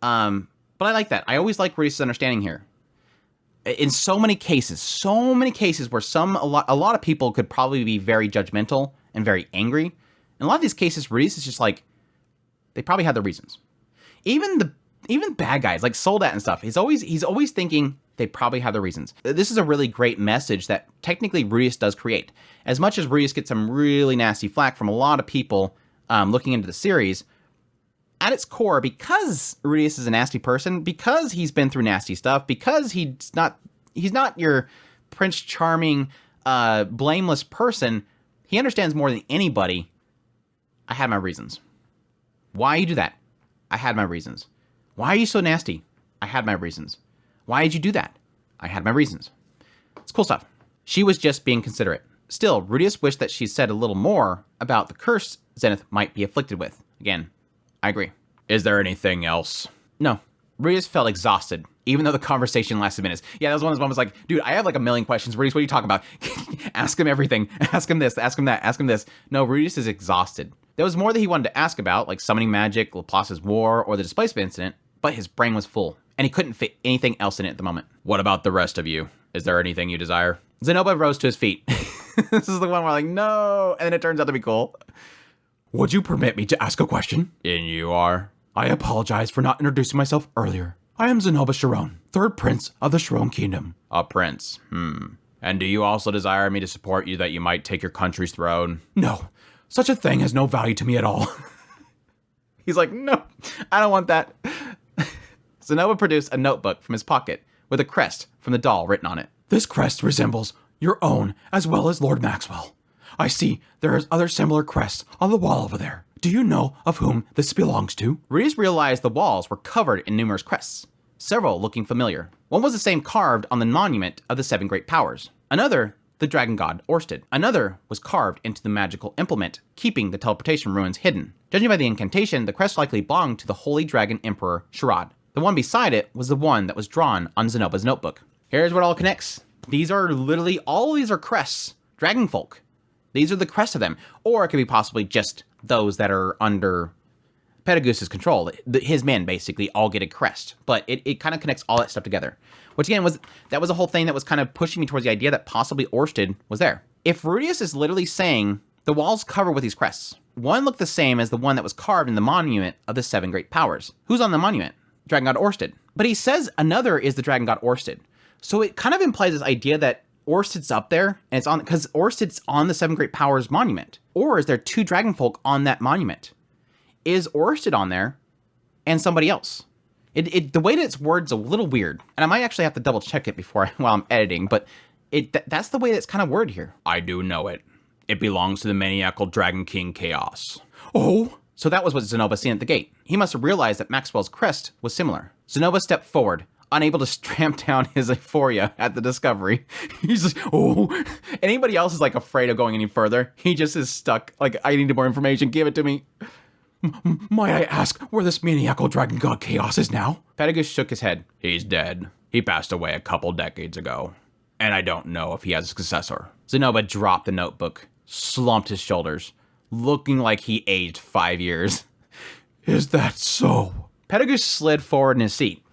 But I like that. I always like Reese's understanding here. In so many cases where a lot of people could probably be very judgmental and very angry. In a lot of these cases, Reese is just like, they probably had their reasons. Even bad guys like Soldat and stuff, he's always thinking they probably have their reasons. This is a really great message that technically Rudius does create. As much as Rudius gets some really nasty flack from a lot of people looking into the series, at its core, because Rudius is a nasty person, because he's been through nasty stuff, because he's not your Prince Charming, blameless person, he understands more than anybody. I had my reasons. Why you do that? I had my reasons. Why are you so nasty? I had my reasons. Why did you do that? I had my reasons. It's cool stuff. She was just being considerate. Still, Rudius wished that she said a little more about the curse Zenith might be afflicted with. Again, I agree. Is there anything else? No. Rudius felt exhausted, even though the conversation lasted minutes. Yeah, that was one of those moments like, dude, I have like a million questions. Rudius, what are you talking about? Ask him everything. Ask him this, ask him that, ask him this. No, Rudius is exhausted. There was more that he wanted to ask about, like summoning magic, Laplace's war, or the displacement incident, but his brain was full, and he couldn't fit anything else in it at the moment. What about the rest of you? Is there anything you desire? Zenoba rose to his feet. This is the one where like, no, and then it turns out to be cool. Would you permit me to ask a question? And you are? I apologize for not introducing myself earlier. I am Zenoba Chiron, third prince of the Chiron Kingdom. A prince, And do you also desire me to support you that you might take your country's throne? No, such a thing has no value to me at all. He's like, no, I don't want that. Zenoba produced a notebook from his pocket with a crest from the doll written on it. This crest resembles your own as well as Lord Maxwell. I see there is other similar crests on the wall over there. Do you know of whom this belongs to? Reese realized the walls were covered in numerous crests, several looking familiar. One was the same carved on the monument of the seven great powers. Another, the dragon god Orsted. Another was carved into the magical implement, keeping the teleportation ruins hidden. Judging by the incantation, the crest likely belonged to the holy dragon emperor Sharad. The one beside it was the one that was drawn on Zenoba's notebook. Here's what all connects. These are literally, all of these are crests. Dragon folk. These are the crests of them. Or it could be possibly just those that are under Pedagus's control. His men basically all get a crest. But it kind of connects all that stuff together. Which again, was a whole thing that was kind of pushing me towards the idea that possibly Orsted was there. If Rudius is literally saying the walls covered with these crests, one looked the same as the one that was carved in the monument of the seven great powers. Who's on the monument? Dragon god Orsted. But he says another is the dragon god Orsted. So it kind of implies this idea that Orsted's up there, and it's on, because Orsted's on the seven great powers monument. Or is there two dragon folk on that monument? Is Orsted on there and somebody else? The way that it's word's a little weird, and I might actually have to double check it while I'm editing, but that's the way that's kind of worded here. I do know it. It belongs to the maniacal Dragon King Chaos. Oh! So that was what Zenoba seen at the gate. He must have realized that Maxwell's crest was similar. Zenoba stepped forward, unable to tramp down his euphoria at the discovery. He's like, oh. Anybody else is like afraid of going any further. He just is stuck. Like, I need more information. Give it to me. Might I ask where this maniacal dragon god Chaos is now? Patagus shook his head. He's dead. He passed away a couple decades ago. And I don't know if he has a successor. Zenoba dropped the notebook, slumped his shoulders, looking like he aged 5 years. Is that so? Patagus slid forward in his seat.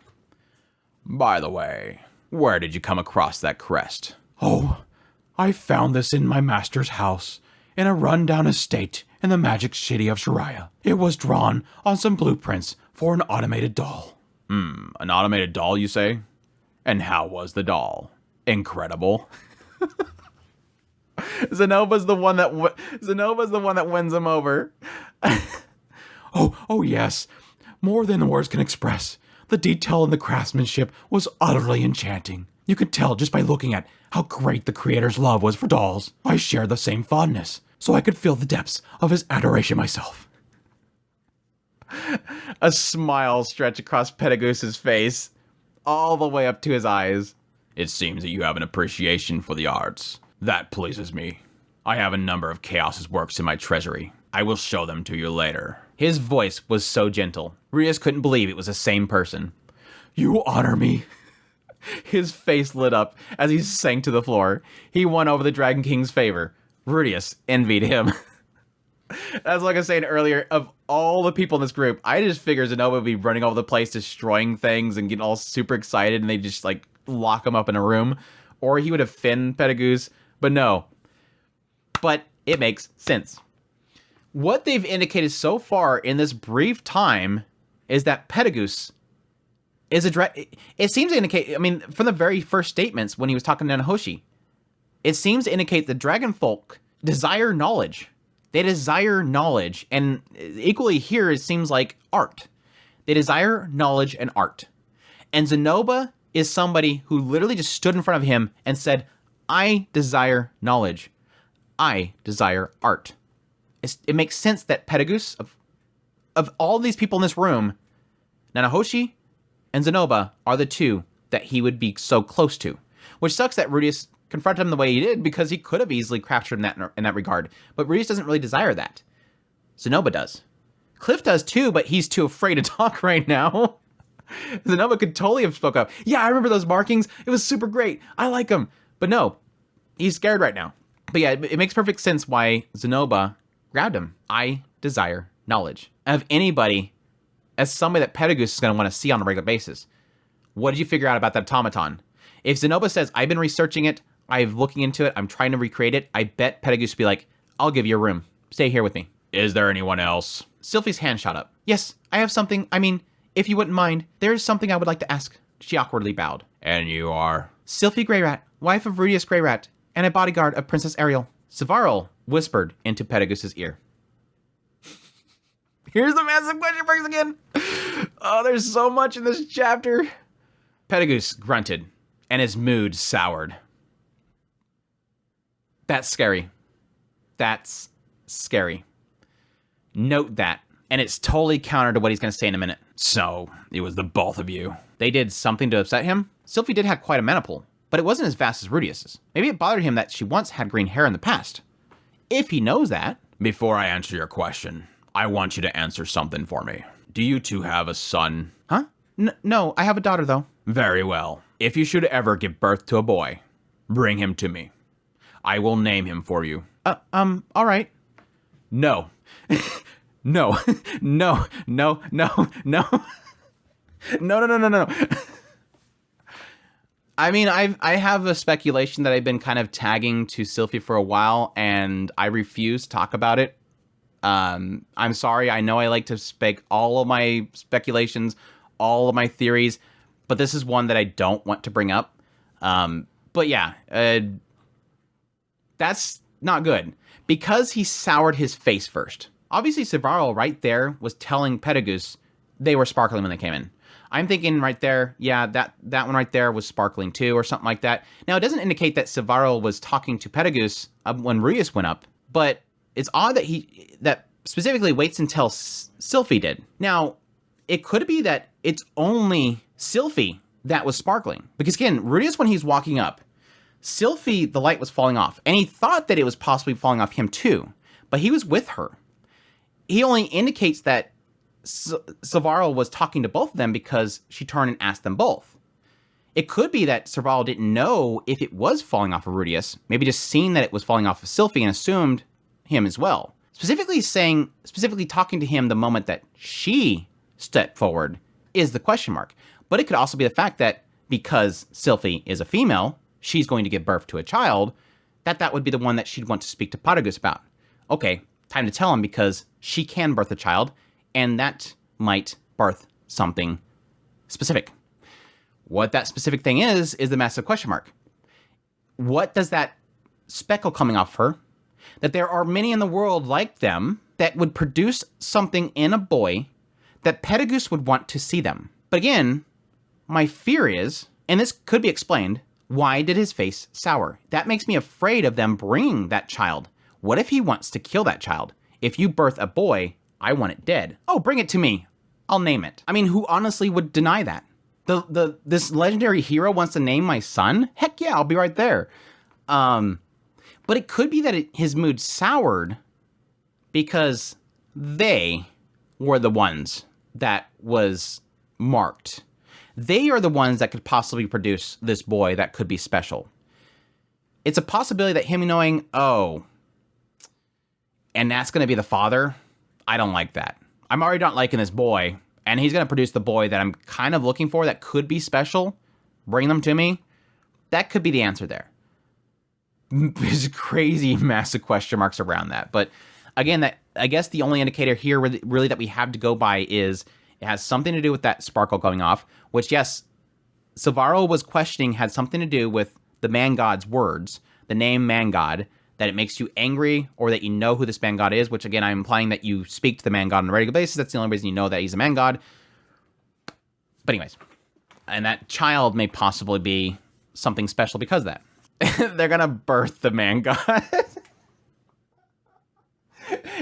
By the way, where did you come across that crest? Oh, I found this in my master's house, in a rundown estate in the magic city of Shariah. It was drawn on some blueprints for an automated doll. An automated doll, you say? And how was the doll? Incredible. Zenoba's the one that wins him over. Oh yes. More than the words can express. The detail and the craftsmanship was utterly enchanting. You could tell just by looking at how great the creator's love was for dolls. I shared the same fondness, so I could feel the depths of his adoration myself. A smile stretched across Pedagoose's face, all the way up to his eyes. It seems that you have an appreciation for the arts. That pleases me. I have a number of Chaos's works in my treasury. I will show them to you later. His voice was so gentle. Rudius couldn't believe it was the same person. You honor me. His face lit up as he sank to the floor. He won over the Dragon King's favor. Rudius envied him. As like I was saying earlier, of all the people in this group, I just figured Zenoba would be running all over the place, destroying things and getting all super excited, and they just like lock him up in a room. Or he would offend Pedagoose, but no. But it makes sense. What they've indicated so far in this brief time is that Pedagoose is it seems to indicate, I mean, from the very first statements when he was talking to Nahoshi, it seems to indicate the dragon folk desire knowledge. They desire knowledge, and equally here it seems like art. They desire knowledge and art. And Zenoba is somebody who literally just stood in front of him and said, I desire knowledge. I desire art. It makes sense that Pedagoose, of all these people in this room, Nanahoshi and Zenoba are the two that he would be so close to. Which sucks that Rudius confronted him the way he did, because he could have easily captured him in that regard. But Rudius doesn't really desire that. Zenoba does. Cliff does too, but he's too afraid to talk right now. Zenoba could totally have spoke up. Yeah, I remember those markings. It was super great. I like them. But no, he's scared right now. But yeah, it makes perfect sense why Zenoba grabbed him. I desire knowledge. Of anybody, as somebody that Pedagoose is going to want to see on a regular basis. What did you figure out about that automaton? If Zenoba says, I've been researching it, I'm looking into it, I'm trying to recreate it, I bet Pedagoose would be like, I'll give you a room. Stay here with me. Is there anyone else? Sylphie's hand shot up. Yes, I have something. I mean, if you wouldn't mind, there is something I would like to ask. She awkwardly bowed. And you are? Sylphie Greyrat, wife of Rudius Greyrat, and a bodyguard of Princess Ariel. Savarl whispered into Pedagoose's ear. Here's the massive question marks again. Oh, there's so much in this chapter. Pedagoose grunted, and his mood soured. That's scary. That's scary. Note that. And it's totally counter to what he's going to say in a minute. So, it was the both of you. They did something to upset him. Sylphie did have quite a maniple, but it wasn't as vast as Rudius's. Maybe it bothered him that she once had green hair in the past. If he knows that. Before I answer your question, I want you to answer something for me. Do you two have a son? Huh? No, I have a daughter, though. Very well. If you should ever give birth to a boy, bring him to me. I will name him for you. All right. No. No. No. No. No. No. No. I mean, I have a speculation that I've been kind of tagging to Sylphie for a while, and I refuse to talk about it. I'm sorry. I know I like to spec all of my speculations, all of my theories, but this is one that I don't want to bring up. But yeah, that's not good, because he soured his face first. Obviously, Savarl right there was telling Pedagoose they were sparkling when they came in. I'm thinking right there, yeah, that one right there was sparkling too, or something like that. Now, it doesn't indicate that Savarl was talking to Pedagoose when Rudius went up, but it's odd that that specifically waits until Sylphie did. Now, it could be that it's only Sylphie that was sparkling. Because again, Rudius, when he's walking up, Sylphie, the light was falling off, and he thought that it was possibly falling off him too, but he was with her. He only indicates that Savarl was talking to both of them because she turned and asked them both. It could be that Savarl didn't know if it was falling off of Rudius, maybe just seen that it was falling off of Sylphie and assumed him as well. Specifically talking to him the moment that she stepped forward is the question mark. But it could also be the fact that because Sylphie is a female, she's going to give birth to a child, that would be the one that she'd want to speak to Pedagoose about. Okay, time to tell him, because she can birth a child, and that might birth something specific. What that specific thing is the massive question mark. What does that speckle coming off her? That there are many in the world like them that would produce something in a boy that Pedagoose would want to see them. But again, my fear is, and this could be explained, why did his face sour? That makes me afraid of them bringing that child. What if he wants to kill that child? If you birth a boy, I want it dead. Oh, bring it to me. I'll name it. I mean, who honestly would deny that? This legendary hero wants to name my son? Heck yeah, I'll be right there. But it could be that his mood soured because they were the ones that was marked. They are the ones that could possibly produce this boy that could be special. It's a possibility that him knowing, oh, and that's going to be the father, I don't like that. I'm already not liking this boy, and he's going to produce the boy that I'm kind of looking for that could be special. Bring them to me. That could be the answer there. There's crazy massive question marks around that. But again, that I guess the only indicator here really that we have to go by is it has something to do with that sparkle going off, which, yes, Silvaro was questioning had something to do with the man god's words, the name man god, that it makes you angry or that you know who this man god is, which, again, I'm implying that you speak to the man god on a regular basis. That's the only reason you know that he's a man god. But anyways, and that child may possibly be something special because of that. They're going to birth the man god.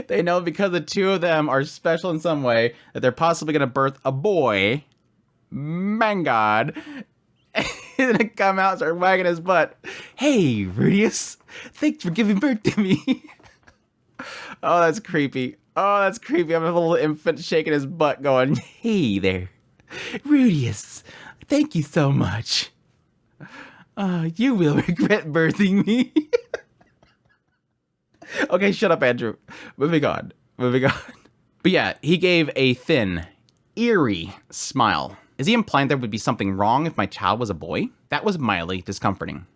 They know because the two of them are special in some way that they're possibly going to birth a boy, man god. He's going to come out and start wagging his butt. Hey, Rudius, thanks for giving birth to me. Oh, that's creepy. Oh, that's creepy. I'm a little infant shaking his butt going, hey there, Rudius, thank you so much. You will regret birthing me. Okay, shut up, Andrew. Moving on. But yeah, he gave a thin, eerie smile. Is he implying there would be something wrong if my child was a boy? That was mildly discomforting.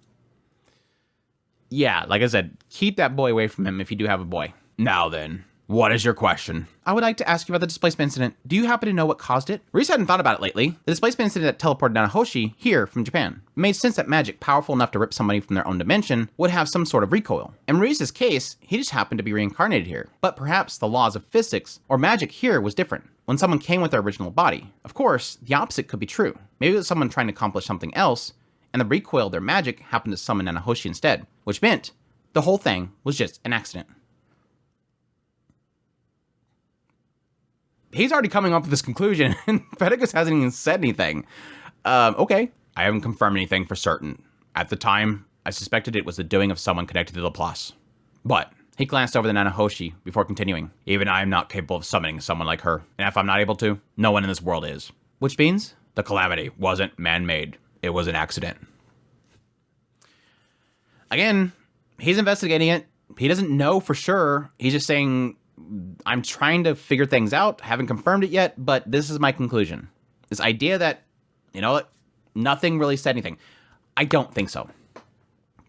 Yeah, like I said, keep that boy away from him if you do have a boy. Now then, what is your question? I would like to ask you about the displacement incident. Do you happen to know what caused it? Reese hadn't thought about it lately. The displacement incident that teleported Nanahoshi here from Japan. It made sense that magic powerful enough to rip somebody from their own dimension would have some sort of recoil. In Reese's case, he just happened to be reincarnated here. But perhaps the laws of physics or magic here was different when someone came with their original body. Of course, the opposite could be true. Maybe it was someone trying to accomplish something else, and the recoil of their magic happened to summon Nanahoshi instead, which meant the whole thing was just an accident. He's already coming up with this conclusion, and Pedagoose hasn't even said anything. Okay. I haven't confirmed anything for certain. At the time, I suspected it was the doing of someone connected to Laplace. But he glanced over the Nanahoshi before continuing. Even I am not capable of summoning someone like her. And if I'm not able to, no one in this world is. Which means the calamity wasn't man-made. It was an accident. Again, he's investigating it. He doesn't know for sure. He's just saying, I'm trying to figure things out. Haven't confirmed it yet, but this is my conclusion. This idea that, you know what, nothing really said anything. I don't think so.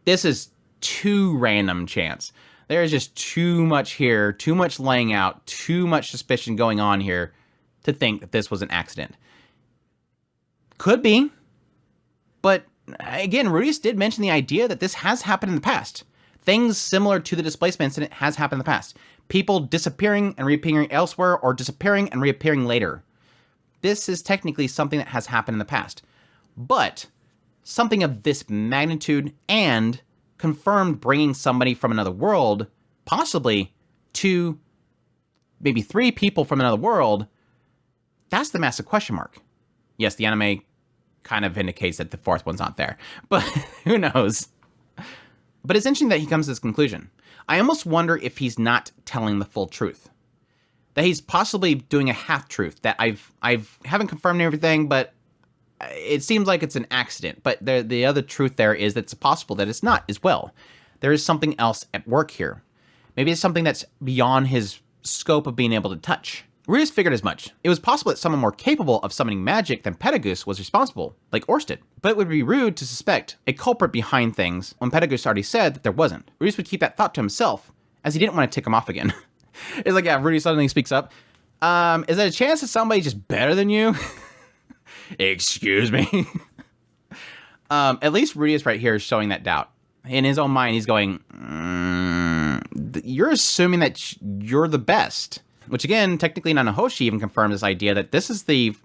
This is too random chance. There is just too much here, too much laying out, too much suspicion going on here to think that this was an accident. Could be. But again, Rudius did mention the idea that this has happened in the past. Things similar to the displacement incident has happened in the past. People disappearing and reappearing elsewhere or disappearing and reappearing later. This is technically something that has happened in the past. But something of this magnitude and confirmed bringing somebody from another world, possibly 2, maybe 3 people from another world, that's the massive question mark. Yes, the anime kind of indicates that the 4th one's not there, but who knows? But it's interesting that he comes to this conclusion. I almost wonder if he's not telling the full truth. That he's possibly doing a half-truth, that I haven't confirmed everything, but it seems like it's an accident. But the other truth there is that it's possible that it's not as well. There is something else at work here. Maybe it's something that's beyond his scope of being able to touch. Rudius figured as much. It was possible that someone more capable of summoning magic than Pedagoose was responsible, like Orsted. But it would be rude to suspect a culprit behind things when Pedagoose already said that there wasn't. Rudius would keep that thought to himself, as he didn't want to tick him off again. It's like, yeah, Rudius suddenly speaks up. Is there a chance that somebody's just better than you? Excuse me? At least Rudius right here is showing that doubt. In his own mind, he's going, you're assuming that you're the best. Which again, technically Nanahoshi even confirms this idea that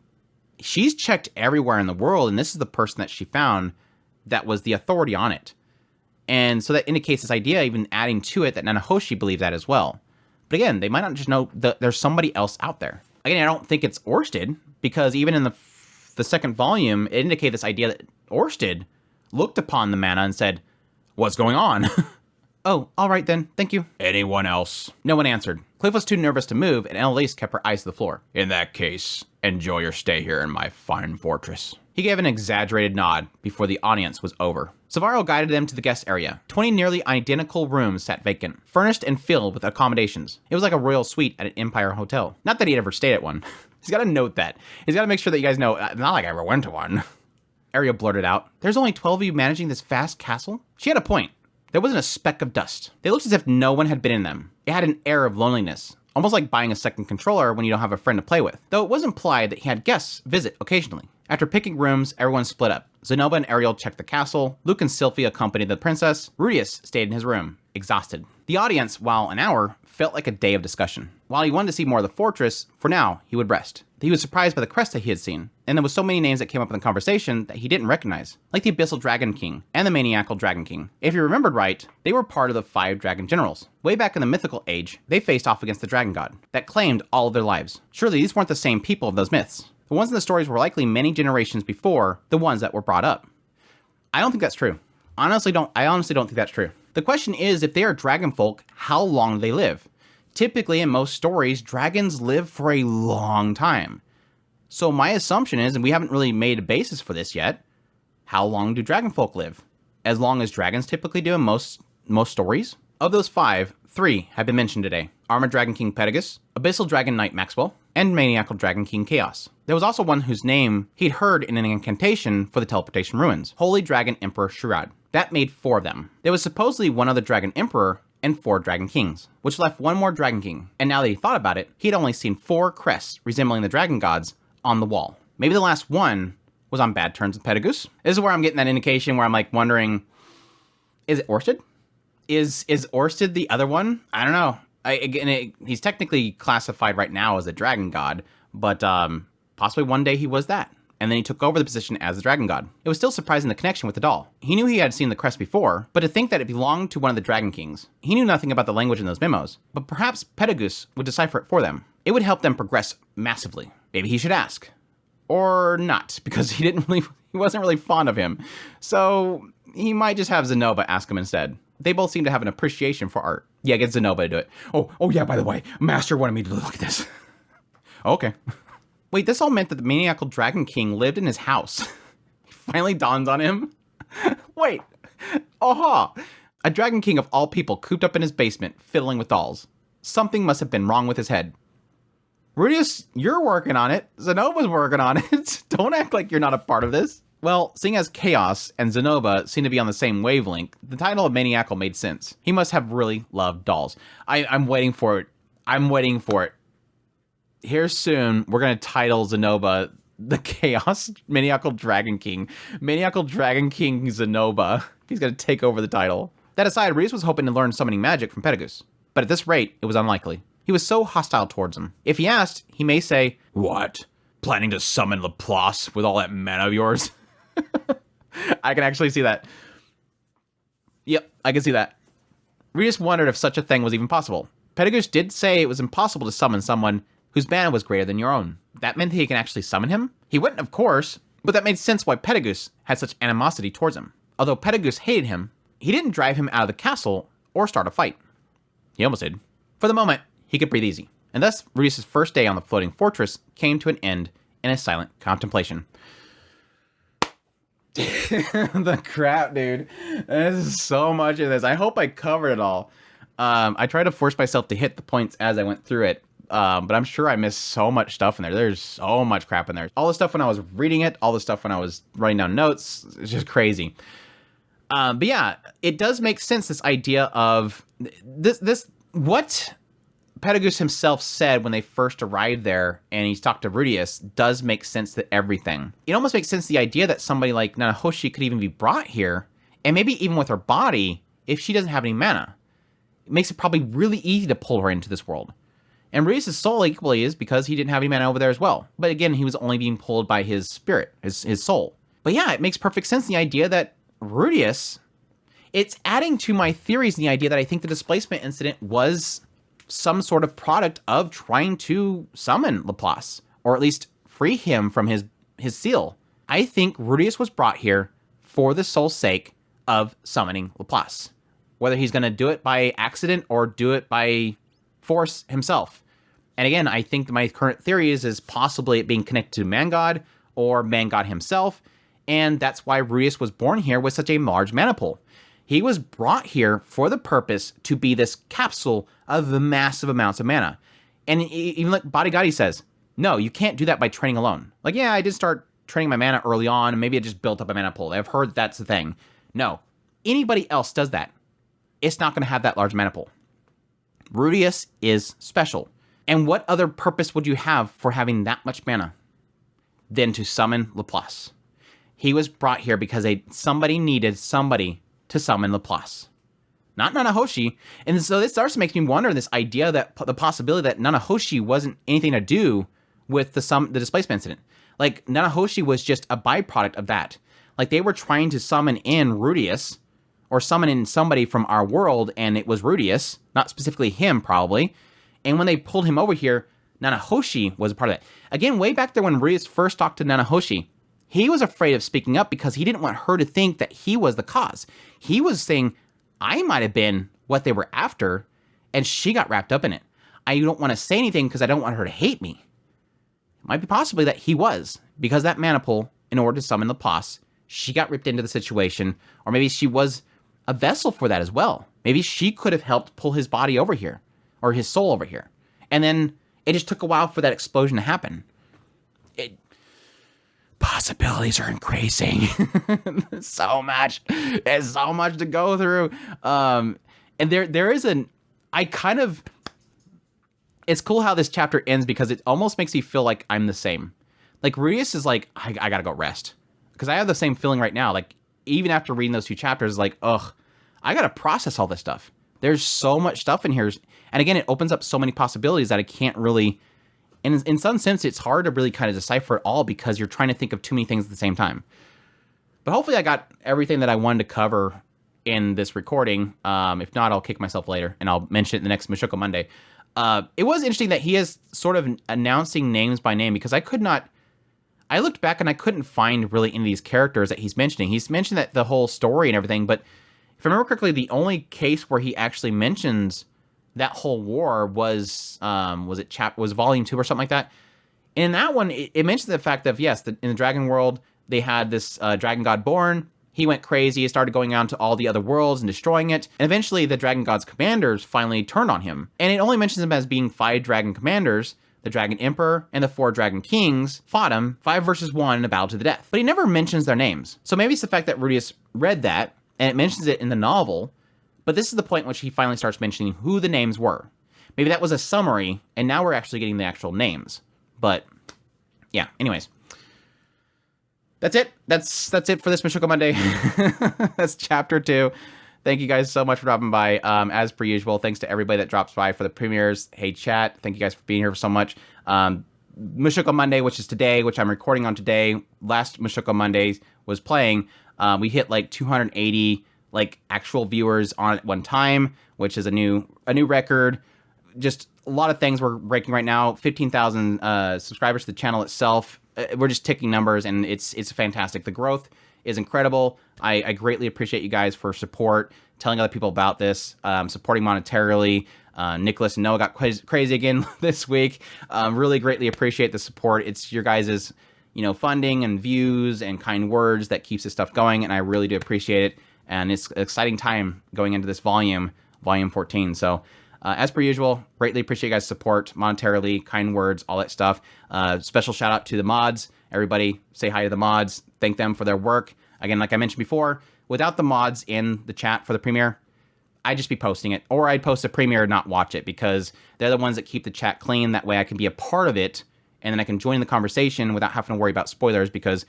she's checked everywhere in the world, and this is the person that she found that was the authority on it. And so that indicates this idea, even adding to it, that Nanahoshi believes that as well. But again, they might not just know that there's somebody else out there. Again, I don't think it's Orsted, because even in the second volume, it indicated this idea that Orsted looked upon the mana and said, "What's going on?" "Oh, all right then, thank you." Anyone else? No one answered. Cliff was too nervous to move, and Annalise kept her eyes to the floor. In that case, enjoy your stay here in my fine fortress. He gave an exaggerated nod before the audience was over. Savaro guided them to the guest area. 20 nearly identical rooms sat vacant, furnished and filled with accommodations. It was like a royal suite at an Empire hotel. Not that he'd ever stayed at one. He's got to note that. He's got to make sure that you guys know, not like I ever went to one. Arya blurted out, "There's only 12 of you managing this vast castle?" She had a point. There wasn't a speck of dust. They looked as if no one had been in them. It had an air of loneliness, almost like buying a second controller when you don't have a friend to play with, though it was implied that he had guests visit occasionally. After picking rooms, everyone split up. Zenobia and Ariel checked the castle. Luke and Sylphie accompanied the princess. Rudius stayed in his room, exhausted. The audience, while an hour, felt like a day of discussion. While he wanted to see more of the fortress, for now, he would rest. He was surprised by the crest that he had seen, and there was so many names that came up in the conversation that he didn't recognize, like the Abyssal Dragon King and the Maniacal Dragon King. If you remembered right, they were part of the 5 dragon generals. Way back in the mythical age, they faced off against the dragon god that claimed all of their lives. Surely these weren't the same people of those myths. The ones in the stories were likely many generations before the ones that were brought up. I don't think that's true. I honestly don't think that's true. The question is, if they are dragon folk, how long do they live? Typically, in most stories, dragons live for a long time. So my assumption is, and we haven't really made a basis for this yet, how long do dragon folk live? As long as dragons typically do in most stories? Of those 5, 3 have been mentioned today. Armored Dragon King Petagus, Abyssal Dragon Knight Maxwell, and Maniacal Dragon King Chaos. There was also one whose name he'd heard in an incantation for the teleportation ruins, Holy Dragon Emperor Shurad. That made 4 of them. There was supposedly one other Dragon Emperor and 4 Dragon Kings, which left one more Dragon King. And now that he thought about it, he'd only seen 4 crests resembling the dragon gods on the wall. Maybe the last one was on bad terms with Petagus. This is where I'm getting that indication where I'm like wondering, is it Orsted? Is Orsted the other one? I don't know. He's technically classified right now as a dragon god, but possibly one day he was that. And then he took over the position as the dragon god. It was still surprising the connection with the doll. He knew he had seen the crest before, but to think that it belonged to one of the dragon kings. He knew nothing about the language in those memos, but perhaps Petagus would decipher it for them. It would help them progress massively. Maybe he should ask. Or not, because he wasn't really fond of him. So he might just have Zenobia ask him instead. They both seem to have an appreciation for art. Yeah, get Zenobia to do it. Oh yeah, by the way, Master wanted me to look at this. Okay. Wait, this all meant that the Maniacal Dragon King lived in his house. It finally dawns on him. Wait. Aha! A Dragon King of all people cooped up in his basement, fiddling with dolls. Something must have been wrong with his head. Rudius, you're working on it. Zenobia's working on it. Don't act like you're not a part of this. Well, seeing as Chaos and Zenobia seem to be on the same wavelength, the title of Maniacal made sense. He must have really loved dolls. I'm waiting for it. I'm waiting for it. Here soon, we're going to title Zenobia the Chaos Maniacal Dragon King. Maniacal Dragon King Zenobia. He's going to take over the title. That aside, Reese was hoping to learn summoning magic from Petagus. But at this rate, it was unlikely. He was so hostile towards him. If he asked, he may say, "What? Planning to summon Laplace with all that mana of yours?" I can actually see that. Yep, I can see that. Reese wondered if such a thing was even possible. Petagus did say it was impossible to summon someone whose mana was greater than your own. That meant that he can actually summon him? He wouldn't, of course, but that made sense why Petagus had such animosity towards him. Although Petagus hated him, he didn't drive him out of the castle or start a fight. He almost did. For the moment, he could breathe easy. And thus, Rudius' first day on the floating fortress came to an end in a silent contemplation. The crap, dude. There's so much of this. I hope I covered it all. I tried to force myself to hit the points as I went through it. But I'm sure I missed so much stuff in there. There's so much crap in there. All the stuff when I was reading it, all the stuff when I was writing down notes, it's just crazy. But yeah, it does make sense, this idea of what Petagus himself said when they first arrived there and he's talked to Rudius does make sense to everything. It almost makes sense the idea that somebody like Nanahoshi could even be brought here, and maybe even with her body, if she doesn't have any mana. It makes it probably really easy to pull her into this world. And Rudeus' soul equally is because he didn't have any mana over there as well. But again, he was only being pulled by his spirit, his soul. But yeah, it makes perfect sense, the idea that Rudeus, it's adding to my theories in the idea that I think the displacement incident was some sort of product of trying to summon Laplace, or at least free him from his seal. I think Rudeus was brought here for the sole sake of summoning Laplace. Whether he's going to do it by accident or do it by force himself. And again, I think my current theory is possibly it being connected to Man-God or Man-God himself, and that's why Rudeus was born here with such a large mana pool. He was brought here for the purpose to be this capsule of the massive amounts of mana. And even like Bodygotti says, no, you can't do that by training alone. Like, yeah, I did start training my mana early on, and maybe it just built up a mana pool. I've heard that's the thing. No, anybody else does that. It's not going to have that large mana pool. Rudeus is special. And what other purpose would you have for having that much mana than to summon Laplace? He was brought here because somebody needed somebody to summon Laplace, not Nanahoshi. And so this starts to make me wonder this idea that the possibility that Nanahoshi wasn't anything to do with the displacement incident. Like, Nanahoshi was just a byproduct of that. Like, they were trying to summon in Rudeus, or summon in somebody from our world, and it was Rudeus, not specifically him, probably. And when they pulled him over here, Nanahoshi was a part of that. Again, way back there when Rudeus first talked to Nanahoshi, he was afraid of speaking up because he didn't want her to think that he was the cause. He was saying, I might have been what they were after, and she got wrapped up in it. I don't want to say anything because I don't want her to hate me. It might be possibly that he was, because that mana pool, in order to summon Laplace, she got ripped into the situation, or maybe she was a vessel for that as well. Maybe she could have helped pull his body over here, or his soul over here. And then it just took a while for that explosion to happen. Possibilities are increasing. So much. There's so much to go through. And there is it's cool how this chapter ends because it almost makes me feel like I'm the same. Like, Rudeus is like, I gotta go rest. Because I have the same feeling right now. Like, even after reading those 2 chapters, like, ugh, I gotta process all this stuff. There's so much stuff in here. And again, it opens up so many possibilities that I can't really, and in some sense, it's hard to really kind of decipher it all because you're trying to think of too many things at the same time. But hopefully I got everything that I wanted to cover in this recording. If not, I'll kick myself later, and I'll mention it in the next Mushoku Monday. It was interesting that he is sort of announcing names by name, because I looked back and I couldn't find really any of these characters that he's mentioning. He's mentioned that the whole story and everything, but if I remember correctly, the only case where he actually mentions that whole war was Volume 2 or something like that. And in that one, it mentioned the fact that, yes, in the Dragon World, they had this Dragon God born. He went crazy, started going out to all the other worlds and destroying it. And eventually, the Dragon God's commanders finally turned on him. And it only mentions him as being 5 Dragon Commanders. The Dragon Emperor and the 4 Dragon Kings fought him 5 versus 1 in a battle to the death. But he never mentions their names. So maybe it's the fact that Rudeus read that, and it mentions it in the novel, but this is the point in which he finally starts mentioning who the names were. Maybe that was a summary, and now we're actually getting the actual names. But, yeah, anyways. That's it. That's it for this Mushoku Monday. That's chapter 2. Thank you guys so much for dropping by. As per usual, thanks to everybody that drops by for the premieres. Hey, chat, thank you guys for being here so much. Mushoku Monday, which is today, which I'm recording on today. Last Mushoku Monday was playing. We hit like 280 like actual viewers on at one time, which is a new record. Just a lot of things we're breaking right now. 15,000 subscribers to the channel itself. We're just ticking numbers, and it's fantastic. The growth is incredible. I greatly appreciate you guys for support, telling other people about this, supporting monetarily. Nicholas and Noah got crazy again this week. Really greatly appreciate the support. It's your guys' funding and views and kind words that keeps this stuff going, and I really do appreciate it. And it's an exciting time going into this volume 14. So as per usual, greatly appreciate you guys' support monetarily, kind words, all that stuff. Special shout out to the mods. Everybody say hi to the mods. Thank them for their work. Again, like I mentioned before, without the mods in the chat for the premiere, I'd just be posting it. Or I'd post a premiere and not watch it, because they're the ones that keep the chat clean. That way I can be a part of it, and then I can join the conversation without having to worry about spoilers, because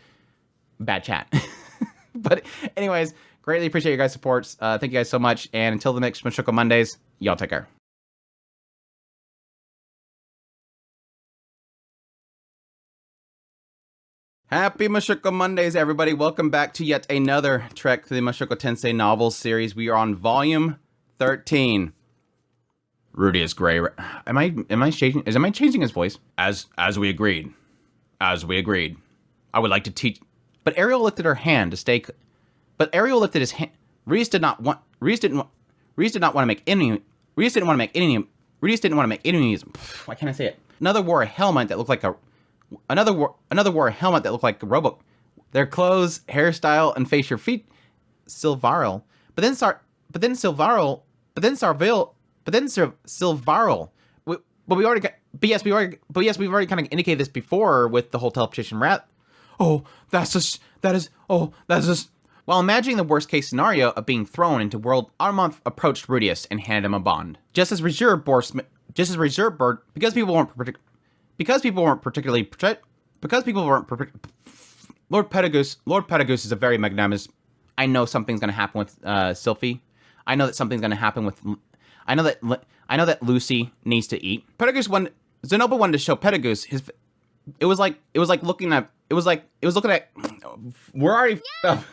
bad chat. But anyways, greatly appreciate your guys' supports. Thank you guys so much. And until the next Mushoku Mondays, y'all take care. Happy Mushoku Mondays, everybody. Welcome back to yet another trek through the Mushoku Tensei novels series. We are on volume 13. Rudy is gray. Am I changing his voice? As we agreed. As we agreed. I would like to teach. But Ariel lifted her hand to stay. But Ariel lifted his hand. Reese didn't want to make any. Reese didn't want to make any. Why can't I say it? Another wore a helmet that looked like a robot. Their clothes, hairstyle, and facial feet, Silvaril. But then Silvaril. We've already kind of indicated this before with the whole teleportation rat. That is. While imagining the worst case scenario of being thrown into world, Armonth approached Rudius and handed him a bond. Just as reserve bird, because people weren't particularly. Lord Pedagoose is a very magnanimous. I know something's going to happen with Sylphie. I know that something's going to happen with. I know that Lucy needs to eat. Zenoba wanted to show Pedagoose his. It was like looking at. We're already f***ed up.